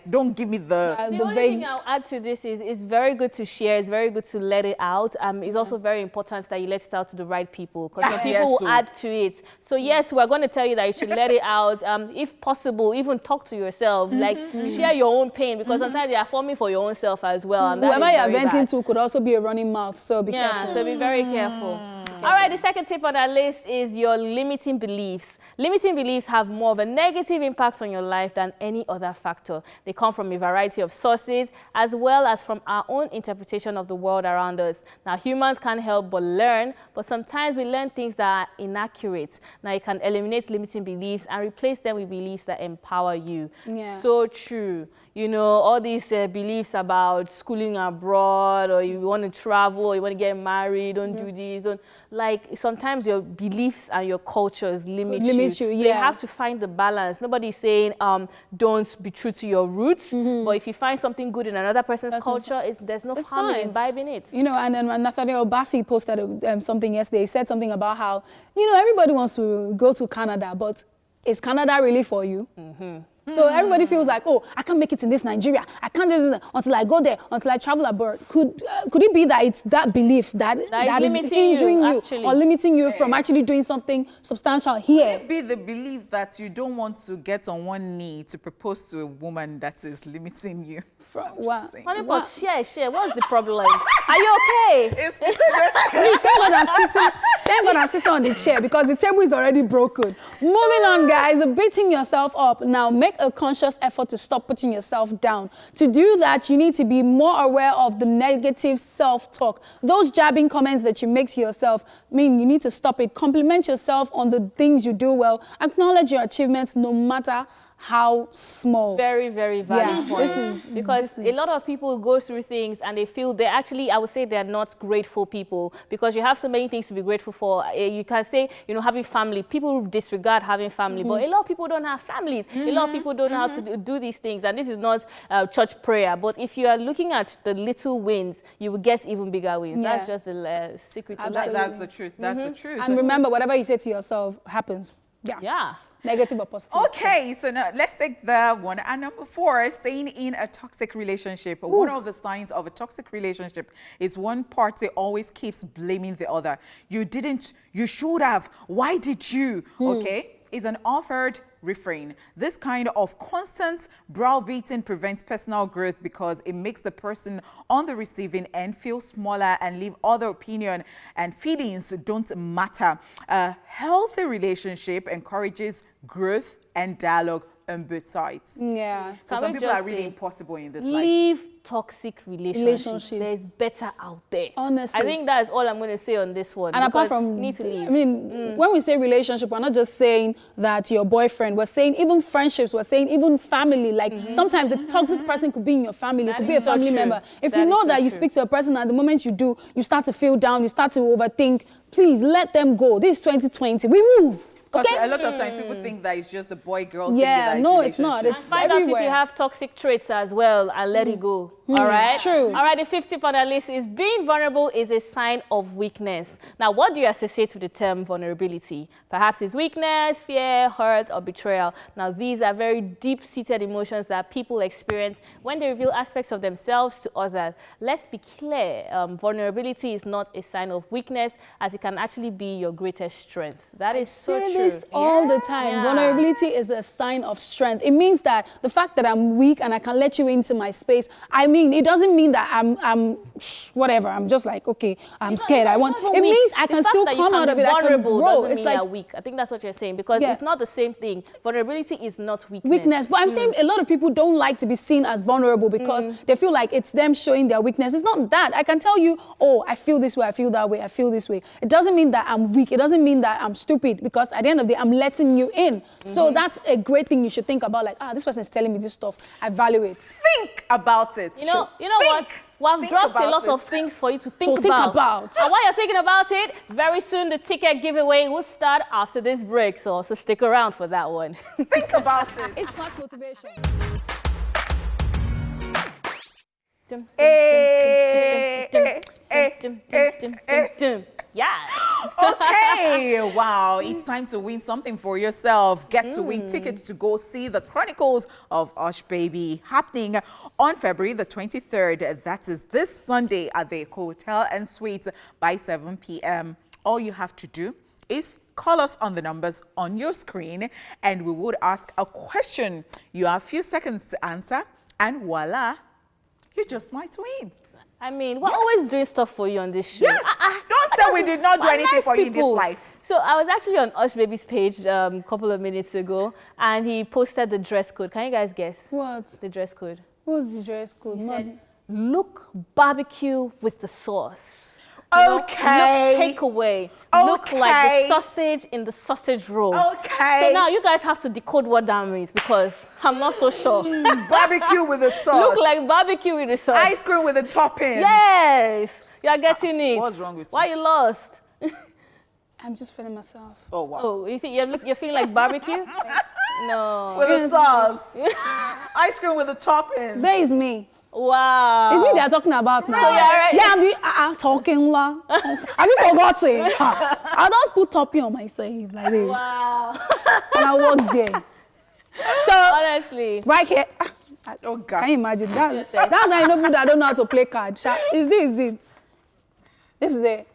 Don't give me the only thing I'll add to this is it's very good to share. It's very good to let it out. It's also very important that you let it out to the right people, because some people will add to it. So yes, we're going to tell you that you should let it out. If possible, even talk to yourself. Share your own pain, because sometimes you are forming for your own self as well. And whoever you're venting to could also be a running mouth. So be careful. So be very careful. All right, the second tip on our list is your limiting beliefs. Limiting beliefs have more of a negative impact on your life than any other factor. They come from a variety of sources, as well as from our own interpretation of the world around us. Now, humans can't help but learn, but sometimes we learn things that are inaccurate. Now, you can eliminate limiting beliefs and replace them with beliefs that empower you. So true. You know, all these beliefs about schooling abroad, or you want to travel, or you want to get married, don't do this, don't. like sometimes your beliefs and your cultures limit you. So yeah. you have to find the balance. Nobody's saying don't be true to your roots, but if you find something good in another person's culture, there's no harm in imbibing it. You know, and then Nathaniel Bassi posted something yesterday. He said something about how, you know, everybody wants to go to Canada, but is Canada really for you? So everybody feels like, oh, I can't make it in this Nigeria. I can't do this until I go there, until I travel abroad. Could it be that it's that belief that is hindering you or limiting you from actually doing something substantial here? Could it be the belief that you don't want to get on one knee to propose to a woman that is limiting you? What? Share. What's the problem? Are you okay? It's Me, thank God I'm sitting on the chair because the table is already broken. Moving on, guys, beating yourself up. Now, make a conscious effort to stop putting yourself down. To do that, you need to be more aware of the negative self-talk. Those jabbing comments that you make to yourself, you need to stop it. Compliment yourself on the things you do well. Acknowledge your achievements no matter how small. Very, very valid point. Because a lot of people go through things and they feel they're actually, I would say they're not grateful people because you have so many things to be grateful for. You can say, having family. People disregard having family, but a lot of people don't have families. A lot of people don't know how to do these things, and this is not church prayer. But if you are looking at the little wins, you will get even bigger wins. Yeah. That's just the secret to life. That's the truth. That's the truth. And remember, whatever you say to yourself happens. Yeah. Negative or positive. Okay, so now let's take the one. And number 4, staying in a toxic relationship. Ooh. One of the signs of a toxic relationship is one party always keeps blaming the other. You didn't, you should have. Why did you? Okay, is an offered refrain. This kind of constant browbeating prevents personal growth because it makes the person on the receiving end feel smaller and leave other opinion and feelings don't matter. A healthy relationship encourages growth and dialogue on both sides. Yeah. So some people are really impossible in this life. Leave toxic relationships. There's better out there. Honestly. I think that's all I'm going to say on this one. And apart from, you need to leave. I mean, when we say relationship, we're not just saying that your boyfriend, we're saying even friendships, we're saying even family. Like sometimes the toxic person could be in your family, it could be a family member. If you know that you speak to a person and the moment you do, you start to feel down, you start to overthink, please let them go. This is 2020. We move. Because Okay? a lot of times people think that it's just the boy-girl thing. Yeah, that no, it's not. And It's find everywhere. out if you have toxic traits as well and let it go. All right? True. All right, the 50th on the list is being vulnerable is a sign of weakness. Now, what do you associate with the term vulnerability? Perhaps it's weakness, fear, hurt, or betrayal. Now, these are very deep-seated emotions that people experience when they reveal aspects of themselves to others. Let's be clear, vulnerability is not a sign of weakness, as it can actually be your greatest strength. That is so true. I say this all the time. Vulnerability is a sign of strength. It means that the fact that I'm weak and I can let you into my space, it doesn't mean that I'm whatever. I'm just like, okay, I'm scared. It means I can still come out of it. I can grow. It's like you're weak. I think that's what you're saying because it's not the same thing. Vulnerability is not weakness. But I'm saying a lot of people don't like to be seen as vulnerable because they feel like it's them showing their weakness. It's not that. I can tell you, oh, I feel this way, I feel that way, I feel this way. It doesn't mean that I'm weak. It doesn't mean that I'm stupid because at the end of the day, I'm letting you in. So that's a great thing you should think about. Like, this person is telling me this stuff. I value it. Think about it. You know what? We've dropped a lot of things for you to think about. And while you're thinking about it, very soon the ticket giveaway will start after this break. So stick around for that one. Think about it. It's class motivation. Yeah. Okay, wow, it's time to win something for yourself. Get to win tickets to go see the Chronicles of Hush Baby happening on February the 23rd. That is this Sunday at the Hotel and Suites by 7 p.m. All you have to do is call us on the numbers on your screen and we would ask a question. You have a few seconds to answer and voila, you just might win. I mean, we're always doing stuff for you on this show. Yes. Don't say we did not do anything for you in this life. So I was actually on Hush Baby's page a couple of minutes ago, and he posted the dress code. Can you guys guess? What? The dress code. What's the dress code? He said, look barbecue with the sauce. Okay. Look takeaway. Look like the sausage in the sausage roll. Okay. So now you guys have to decode what that means because I'm not so sure. Barbecue with the sauce. Look like barbecue with the sauce. Ice cream with the toppings. Yes. You're getting it. What's wrong with you? Why you lost? I'm just feeling myself. Oh, wow. Oh, you think you're feeling like barbecue? No. With the sauce. Ice cream with the toppings. There is me. Wow. It's me they are talking about now. So you're right. Yeah, I'm the talking la. Have you forgotten? I just put topping on myself like this. Wow. And I walk there. So Honestly. right here. Oh God. Can you imagine? That's how I know people that don't know how to play card. Is it? This is it.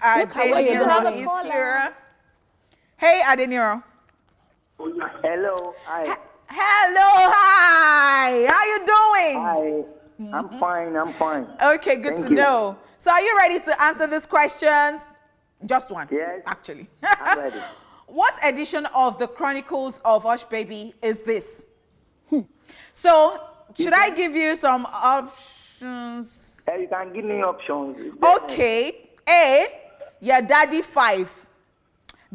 Adeniro is here. Hey, Adeniro. Hello, hi. Hello, hi. How you doing? Hi, I'm fine. Okay, good Thank to you. know. So are you ready to answer these questions? Just one. Yes. Actually. I'm ready. What edition of the Chronicles of Hush Baby is this? So, should I give you some options? You can give me options. Okay. A, your daddy 5.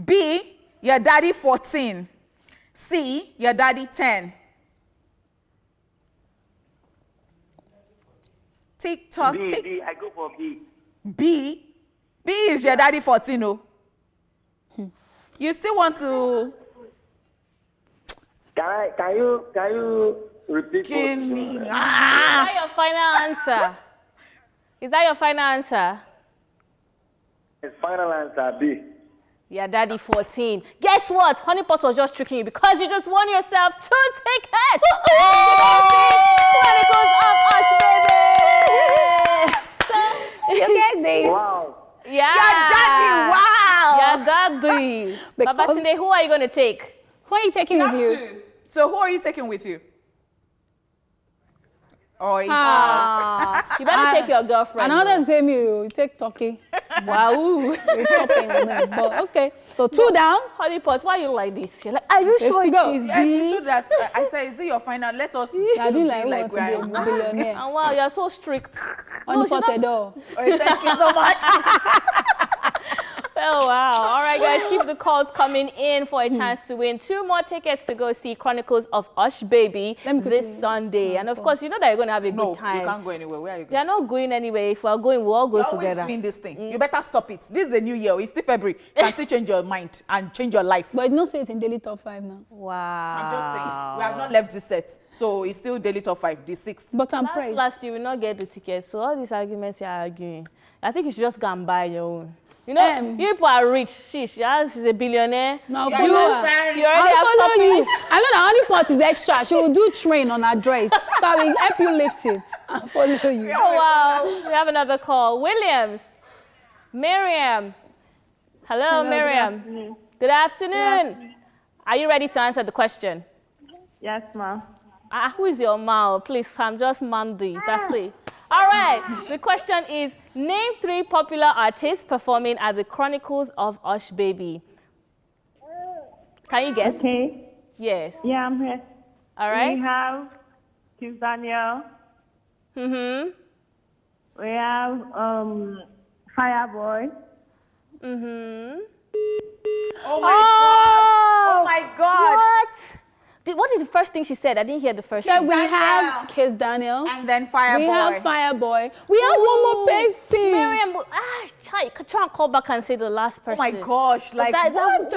B, your daddy 14. C, your daddy 10. Tick tock, tick. B, I go for B. B? B is your daddy 14, oh. You still want to... Can you repeat? Me. Is that your final answer? Is that your final answer? It's final answer B. Yeah, daddy 14. Guess what? Honeypot was just tricking you because you just won yourself 2 tickets. Chronicles of Hush Baby. So you get this. Wow. Yeah. Your daddy, wow. Yeah, daddy. Baba Tunde, who are you going to take? Who are you taking with you? So who are you taking with you? Oh, he's out. You better take your girlfriend. Another same you take Turkey. Wow. You're topping on it. But okay. So 2 down. Honeypot, why you like this? You're like, are you Let's sure it go. is Yeah, you B? said that. I said, is it your final? Let us I do like like what to be a billionaire. Oh, wow, you're so strict. Unpotted door. Oh, thank you so much. Oh, wow. All right, guys, keep the calls coming in for a chance to win 2 more tickets to go see Chronicles of Hush Baby this Sunday. And of course, you know that you're going to have a good time. You can't go anywhere. Where are you going? You're not going anywhere. If we're going, we'll all go You're together. always doing this thing. You better stop it. This is a new year. It's still February. You can still change your mind and change your life. But you don't say it's in daily top 5 now. Wow. I'm just saying. We have not left this set. So it's still daily top 5, the 6th. But I'm praised. Last, you will not get the tickets. So all these arguments you're arguing, I think you should just go and buy your own. You know, you people are rich. She's a billionaire. No, you follow already her. I'll follow you. toppings. I know that Honeypot is extra. She will do train on her dress. So I will help you lift it. I'll follow you. Oh, wow. We have another call. Williams. Miriam. Hello, Miriam. Good afternoon. Are you ready to answer the question? Yes, ma'am. Who is your mouth? Please, I'm just Mandy. That's it. All right. The question is, name 3 popular artists performing at the Chronicles of Hush Baby. Can you guess? Okay. Yes. Yeah, I'm here. All right. We have Kiss Daniel. Mm-hmm. We have Fireboy. Mm-hmm. Oh my God. Oh my God. What? What is the first thing she said? I didn't hear the first So thing. we have Kiss Daniel. And then Fireboy. We have Fireboy. We have one more person. Miriam, try and call back and say the last person. Oh my gosh. Like, what?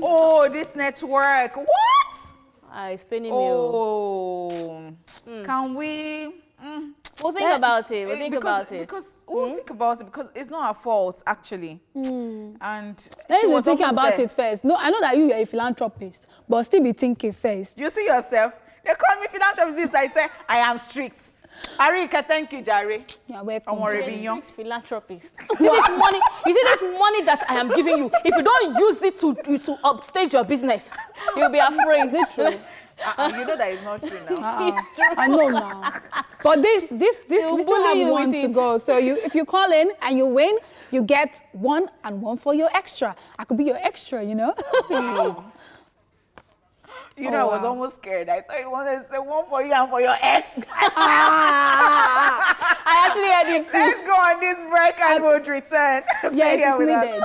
Oh, this network. What? It's spinning me. Oh. Can we... We'll think about it. We'll think about it. Because we'll think about it because it's not our fault actually. And Let she me was think almost about there. it first. No, I know that you are a philanthropist, but still be thinking first. You see yourself. They call me philanthropist. I say I am strict. Arika, thank you, Jare. You're welcome. Philanthropist. You see this money? You see this money that I am giving you? If you don't use it to upstage your business, you'll be afraid. Is it true? You know that is not true now. It's true. I know now. But this, we still have one to go. So if you call in and you win, you get 1 and 1 for your extra. I could be your extra, you know. You know, I was almost scared. I thought you wanted to say 1 for you and for your ex. I actually had it too. Let's go on this break and we'll return. Yes, it's needed.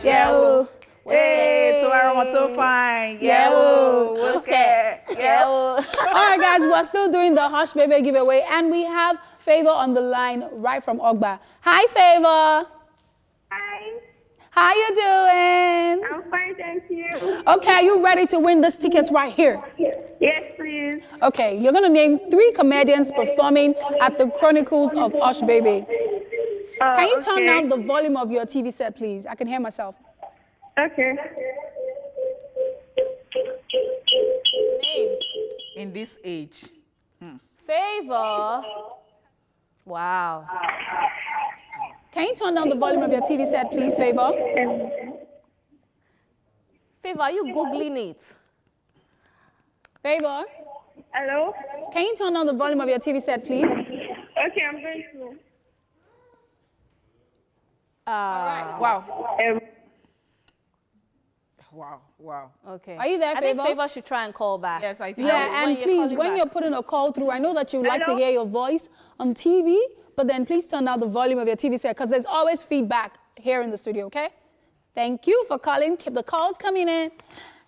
Yeah. Hey, Tuara so fine. Yeah, what's scared? Yeah. All right, guys, we're still doing the Hush Baby giveaway, and we have Favor on the line right from Ogba. Hi, Favor. Hi. How you doing? I'm fine, thank you. Okay, are you ready to win these tickets right here? Yes, please. Okay, you're going to name 3 comedians performing at the Chronicles of Ush Baby. Can you turn down the volume of your TV set, please? I can hear myself. Okay. Names. In this age. Favor. Wow. Can you turn down the volume of your TV set, please, Favor? Favor, are you Googling it? Favor? Hello? Can you turn down the volume of your TV set, please? Okay, I'm going to. Wow. Wow. Okay. Are you there, I think Favor? Favor should try and call back. Yes, I think. Yeah, and please, when you're putting a call through, I know that you like to hear your voice on TV, but then please turn down the volume of your TV set because there's always feedback here in the studio, okay? Thank you for calling. Keep the calls coming in.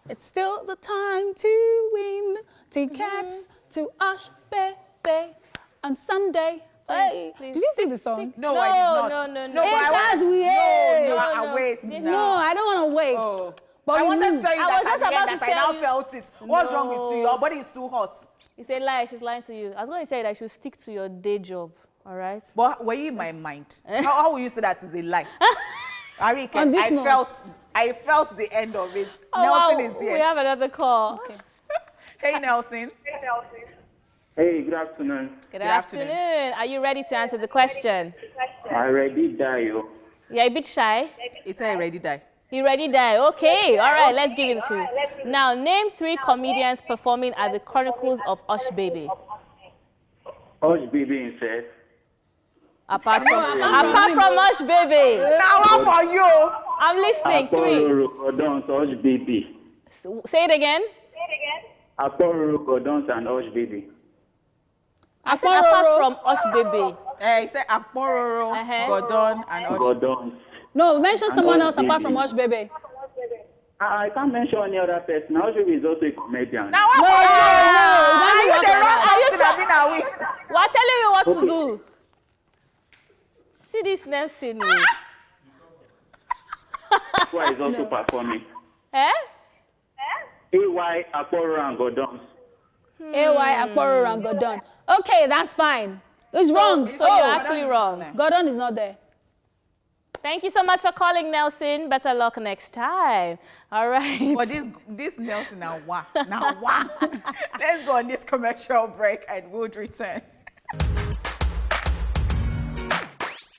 It's still the time to win tickets to Ush Baby on Sunday. Hey, did you feel the song? No, I did not. No. But I As we wait. No, I wait. No, I don't want to wait. Oh. But I we wanted to move. tell you I was that just about to I tell now you. felt it. What's wrong with you? Your body is too hot. It's a lie. She's lying to you. I was going to say that you should stick to your day job. All right? But were you in my mind? How will you say that is a lie? Arike, On this note. I felt the end of it. Oh, Nelson wow. is here. We have another call. Okay. Hey, Nelson. Hey, good afternoon. Good afternoon. Are you ready to answer the question? I already died, yo. You're a bit shy. It's already died. You ready, die? Okay. All right. Let's give it to you. Now, name 3 comedians performing at the Chronicles of Ush Baby. Hush baby himself. Apart from Ush Baby. Now, one for you. I'm listening. 3. Cordons, Hush baby. Say it again. Apollo Cordons and Hush baby. I said apart from Ush Baby. He said Akpororo, Gordon, and Ush. Cordons. No, mention someone else apart from Ush Baby. I can't mention any other person. Hush baby is also a comedian. Now, what for you? Are you the wrong person? We're telling you what to do. See this Nelson. Who is also performing. Eh? AY, Apollo and Gordons. AY, Akporo, and Gordon. Okay, that's fine. It's wrong. So you're actually wrong. Gordon is not there. Thank you so much for calling, Nelson. Better luck next time. All right. But this Nelson now wah. Let's go on this commercial break and we'll return.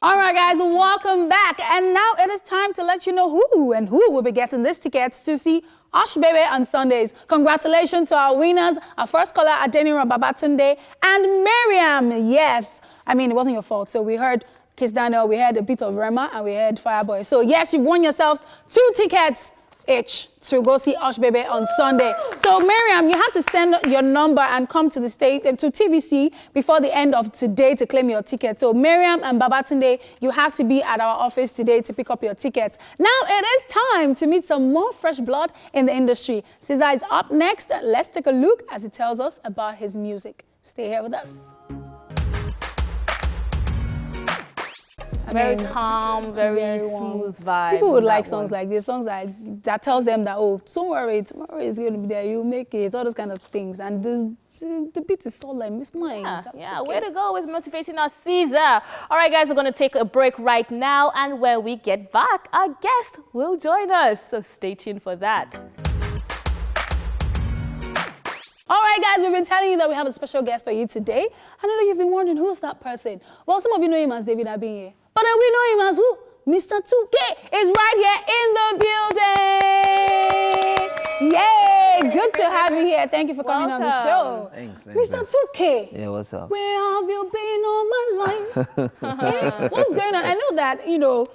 All right, guys, welcome back. And now it is time to let you know who will be getting these tickets to see Ush Baby on Sundays. Congratulations to our winners, our first caller, Adenira Babatunde, and Miriam. Yes, I mean, it wasn't your fault. So we heard Kiss Daniel, we heard a bit of Rema, and we heard Fireboy. So yes, you've won yourselves 2 tickets each to go see Ush Baby on Sunday. So Miriam, you have to send your number and come to the state to TVC before the end of today to claim your ticket. So Miriam and Babatunde, you have to be at our office today to pick up your tickets. Now it is time to meet some more fresh blood in the industry. Caesar is up next. Let's take a look as he tells us about his music. Stay here with us. Very calm, very smooth vibe. People would like songs like this, songs that tells them that, oh, don't worry, tomorrow is going to be there, you'll make it, all those kind of things. And the beat is solemn, it's nice. Yeah, way to go with motivating us, Caesar. All right, guys, we're going to take a break right now. And when we get back, our guest will join us. So stay tuned for that. All right, guys, we've been telling you that we have a special guest for you today. I know you've been wondering, who's that person? Well, some of you know him as David Abinye. But then we know him as who? Mr. 2K is right here in the building. Yay! Good to have you here. Thank you for coming on the show. Thanks. Mr. 2K. Yeah, what's up? Where have you been all my life? What's going on? I know that, you know,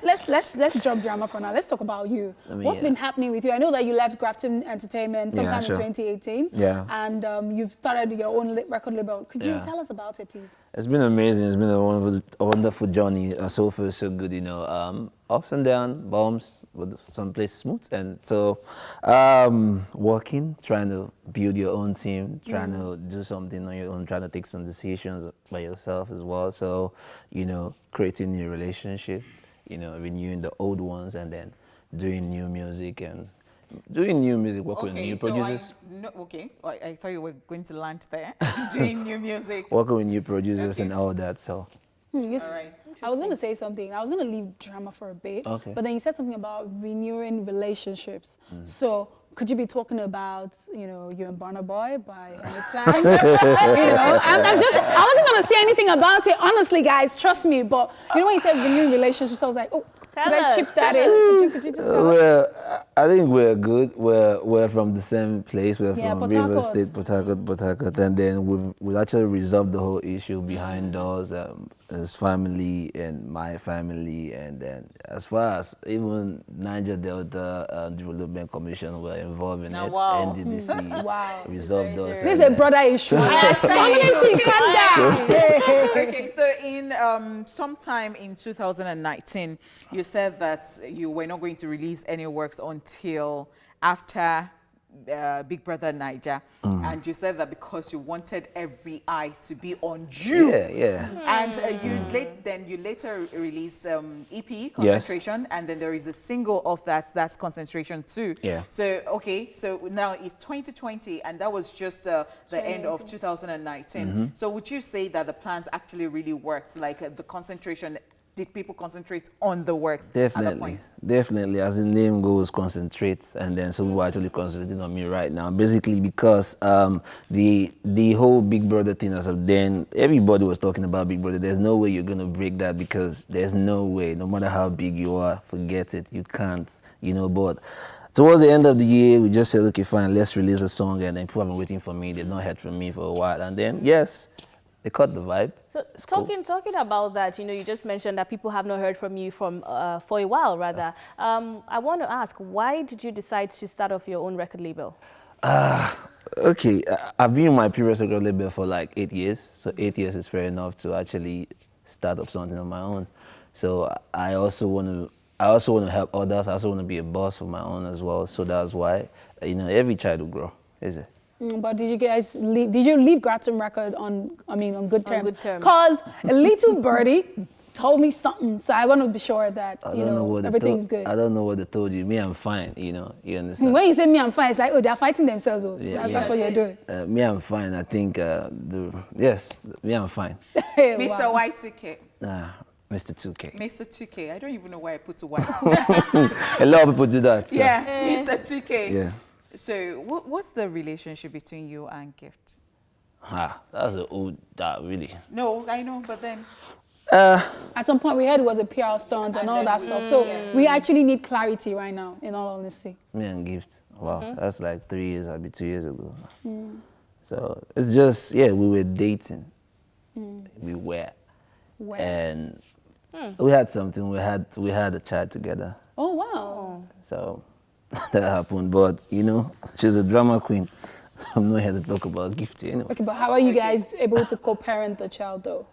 let's drop drama for now. Let's talk about you. What's been happening with you? I know that you left Grafton Entertainment sometime in 2018. Yeah. And you've started your own record label. Could you tell us about it, please? It's been amazing. It's been a wonderful journey. So far, so good. You know, ups and downs, bumps, with some places smooth, and so working, trying to build your own team, trying to do something on your own, trying to take some decisions by yourself as well. So, you know, creating new relationship, you know, renewing the old ones, and then doing new music and doing new music, work with new producers. I thought you were going to land there. Doing new music. Working with new producers and all that. So. All right. I was going to say something. I was going to leave drama for a bit. Okay. But then you said something about renewing relationships. So could you be talking about, you know, you and Burna Boy by any chance? You know, I wasn't going to say anything about it, honestly, guys. Trust me. But you know when you said renewing relationships, I was like, oh, could I chip that in? Could you just tell us? Well, I think we're good. We're from the same place. We're from Port River Harcourt. State, Port Harcourt, and then we've actually resolved the whole issue behind doors. His family and my family, and then as far as even Niger Delta Development Commission were involved in it. Wow. NDDC resolved those. This is a brother issue. Community, calm down. Okay, so in sometime in 2019, you said that you were not going to release any works until after Big Brother Niger, and you said that because you wanted every eye to be on you. And you later released EP Concentration, and then there is a single of that's Concentration too. So so now it's 2020, and that was just the end of 2019. So would you say that the plans actually really worked? Like the Concentration, did people concentrate on the works at that point? Definitely. As the name goes, concentrate. And then so people are actually concentrating on me right now. Basically because the whole Big Brother thing as of then, everybody was talking about Big Brother. There's no way you're going to break that, because there's no way. No matter how big you are, forget it. You can't, you know. But towards the end of the year, we just said, okay, fine, let's release a song. And then people have been waiting for me. They've not heard from me for a while. And then, yes, they caught the vibe. So talking about that, you know, you just mentioned that people have not heard from you for a while, rather. I want to ask, why did you decide to start off your own record label? Okay, I've been in my previous record label for like 8 years. So 8 years is fair enough to actually start up something on my own. So I also want to help others. I also want to be a boss of my own as well. So that's why, you know, every child will grow, is it? But did you guys leave? Did you leave Grafton Record on good terms? Because a little birdie told me something, so I want to be sure that everything's good. I don't know what they told you. Me, I'm fine. You know, you understand. When you say me, I'm fine, it's like, oh, they're fighting themselves. That's what you're doing. Me, I'm fine. I think yes, me, I'm fine. Mr. Y2K. Mr. 2K. Mr. 2K. I don't even know why I put a Y. A lot of people do that. So. Yeah, Mr. 2K. Yeah. So, what's the relationship between you and Gift? That's an old really. No, I know, but then. At some point, we heard it was a PR stunt and all that stuff. So, we actually need clarity right now, in all honesty. Me and Gift. Wow, that's like 3 years, maybe 2 years ago. So, it's just, we were dating. We were. And we had something. We had a child together. Oh, wow. So. That happened, but you know, she's a drama queen. I'm not here to talk about Gift anyway. Okay, but how are you guys able to co-parent the child though?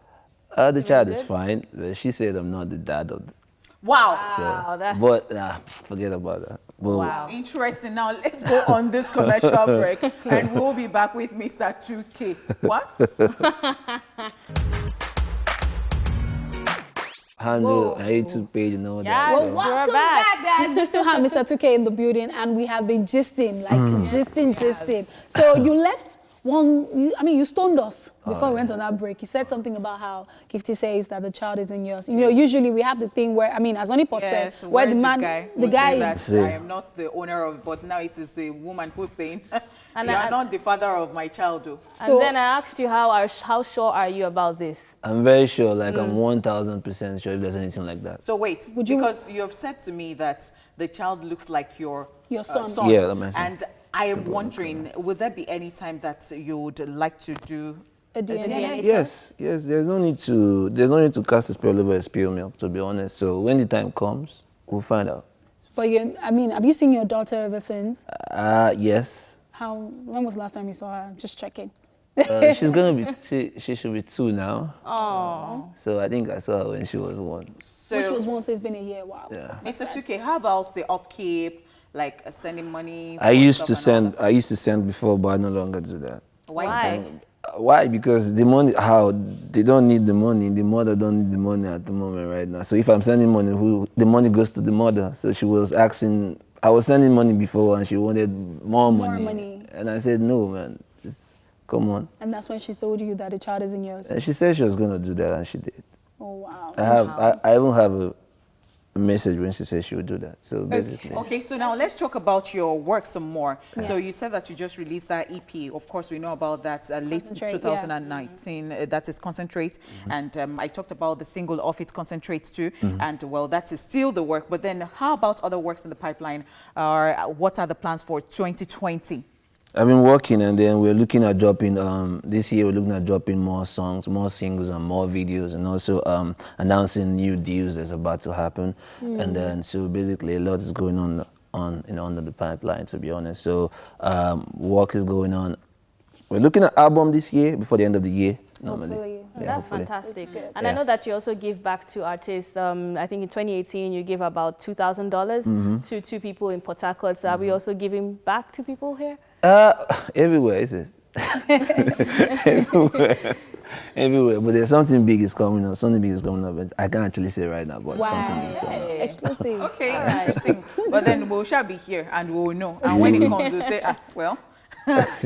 The child is fine. She said I'm not the dad of the... Wow. So, but forget about that. But, wow. Interesting. Now let's go on this commercial break and we'll be back with Mr. 2K. What? Handle a YouTube page and all that. Well, welcome back, guys. We still have Mr. 2K in the building, and we have been gisting, gisting. So you left you stoned us before we went on that break. You said something about how Gifty says that the child isn't yours. You know, usually we have the thing where, as Onipot said, where the guy is. I am not the owner of, but now it is the woman who's saying, you are not the father of my child. And then I asked you, how sure are you about this? I'm very sure, like I'm 1000% sure if there's anything like that. So wait, because you have said to me that the child looks like your son. Yeah, that makes sense. And I am wondering, would there be any time that you would like to do A DNA? Yes, yes. There's no need to cast a spell over a spilled milk, to be honest. So when the time comes, we'll find out. But I mean, have you seen your daughter ever since? Yes. When was the last time you saw her? I'm just checking. She's gonna be she should be 2 now. Oh. So I think I saw her when she was 1. So, when she was 1, so it's been a year. Wow. Yeah. Mr. 2K, how about the upkeep, like sending money? I used to send before, but I no longer do that. Why is that? Why? Because the money, they don't need the money. The mother don't need the money at the moment right now. So if I'm sending money, the money goes to the mother. So she was asking, I was sending money before and she wanted more money. And I said, no, man, come on. And that's when she told you that the child isn't yours. And she said she was going to do that and she did. Oh, wow. I even have a message when she said she would do that. So basically. Okay, so now let's talk about your work some more. Yeah. So you said that you just released that EP. Of course, we know about that late 2019. That is Concentrate. And I talked about the single off it, Concentrate too. And well, that is still the work. But then how about other works in the pipeline? What are the plans for 2020? I've been working, and then we're looking at dropping, this year we're looking at dropping more songs, more singles and more videos, and also announcing new deals that's about to happen. And then, so basically a lot is going on under the pipeline, to be honest. So work is going on. We're looking at album this year, before the end of the year, normally. Hopefully. Yeah, that's fantastic. And I know that you also give back to artists. I think in 2018 you gave about $2,000 to 2 people in Port Harcourt. So are we also giving back to people here? Everywhere, is it? Everywhere. But there's something big is coming up. Something big is coming up. But I can't actually say right now, but something big is coming up. Exclusive. Okay, interesting. But then we shall be here and we'll know. And when it comes, we'll say, well,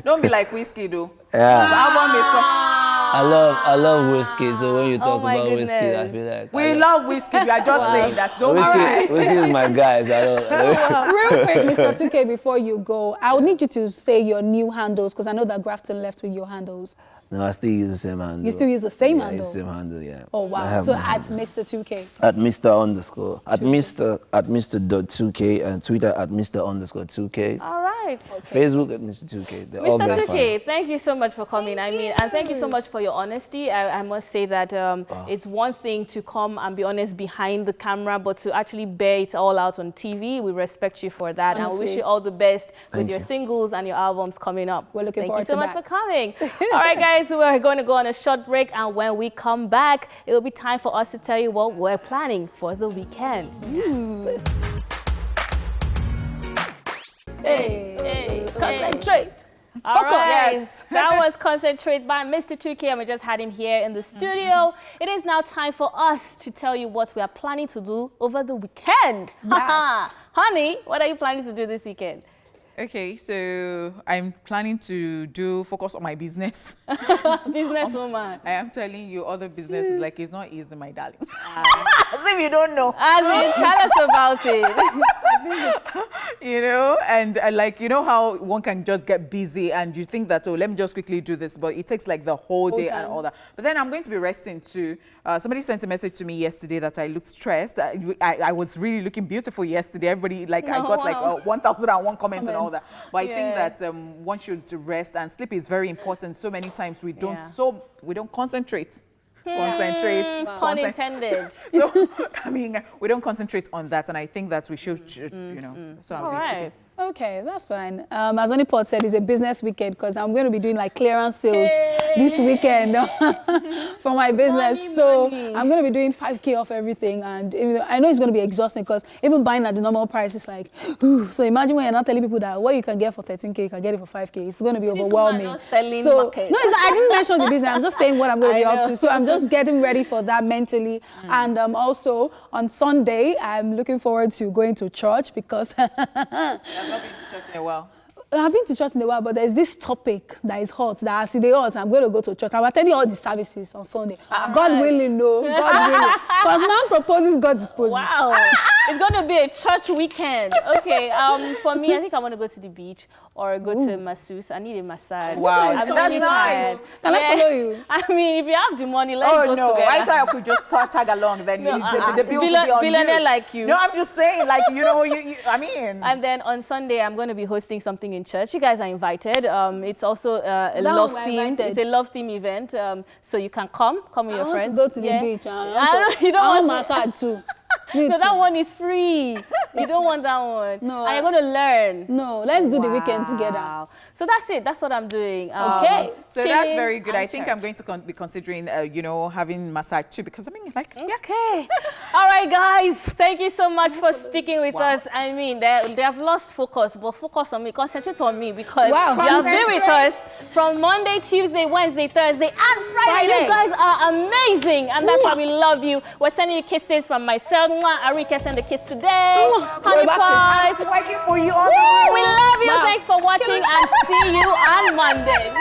don't be like Whiskey, though. Yeah. The album is coming. I love Whiskey, so when you talk about Whiskey, I feel like... We love Whiskey, we are just saying that. Don't Whiskey is my guy, so I don't... Real quick, Mr. 2K, before you go, I would need you to say your new handles, because I know that Grafton left with your handles. No, I still use the same handle. You still use the same handle? Yeah, the same handle, yeah. Oh, wow. So at Mr. 2K? At Mr. _ at Mr.2K, and Twitter at Mr._2K. All right. Okay. Facebook at Mr. 2K. They're all Mr. 2K, thank you so much for coming. And thank you so much for your honesty. I must say that it's one thing to come and be honest behind the camera, but to actually bear it all out on TV, we respect you for that. Honestly. And we wish you all the best with your singles and your albums coming up. We're looking forward to that. Thank you so much for coming. All right, guys, we're going to go on a short break, and when we come back, it will be time for us to tell you what we're planning for the weekend. Hey, concentrate. All right. Yes. That was Concentrate by Mr. 2K, and we just had him here in the studio. It is now time for us to tell you what we are planning to do over the weekend. Yes. Honey, what are you planning to do this weekend? Okay, so I'm planning to focus on my business. Businesswoman. I am telling you, other businesses, like, it's not easy, my darling. As if you don't know. As in, tell us about it. You know, and like, you know how one can just get busy and you think that, oh, let me just quickly do this, but it takes like the whole day and all that. But then I'm going to be resting too. Somebody sent a message to me yesterday that I looked stressed. I was really looking beautiful yesterday. Everybody, like, I got like 1,001 comments and all that. But I think that one should rest, and sleep is very important. So many times we don't concentrate. Pun intended. So I mean, we don't concentrate on that, and I think that we should you know. So all right. Okay, that's fine. As Only Paul said, it's a business weekend because I'm going to be doing like clearance sales this weekend for my business. Money. I'm going to be doing 5K off everything, and I know it's going to be exhausting because even buying at the normal price is like, ooh. So imagine when you're not telling people that what you can get for 13K, you can get it for 5K. It's going to be overwhelming. Not selling so market. no, I didn't mention the business. I'm just saying what I'm going to be up to. So I'm just getting ready for that mentally, and also on Sunday I'm looking forward to going to church because. I've not been to church in a while. I've been to church in a while, but there's this topic that is hot, that I see the odds. I'm going to go to church. I'm attending all the services on Sunday. God willing, no. God willing. Because man proposes, God disposes. Wow. It's going to be a church weekend. Okay. For me, I think I want to go to the beach or go to a masseuse. I need a massage. Wow. That's really nice. Can I follow you? I mean, if you have the money, let's go together. I thought I could just tag along. Then the bills will be on billionaire you. like you. No, I'm just saying, like, you know, I mean. And then on Sunday, I'm going to be hosting something in church. You guys are invited. It's also a love theme. It's a love theme event. So you can come with your friends. I want to go to the beach. You don't want massage too. No, that one is free. You don't want that one. No. And you're going to learn. No, let's do the weekend together. So that's it. That's what I'm doing. Okay. So that's very good. I think I'm going to be considering, you know, having massage too, because I mean, like, okay. All right, guys. Thank you so much for sticking with us. I mean, they have lost focus, but focus on me. Concentrate on me, because you have been with us from Monday, Tuesday, Wednesday, Thursday, and Friday. You guys are amazing, and that's why we love you. We're sending you kisses from myself. Arika sent the kiss today. Honey pies. Working for you all We love you. Thanks for watching, and see you on Monday.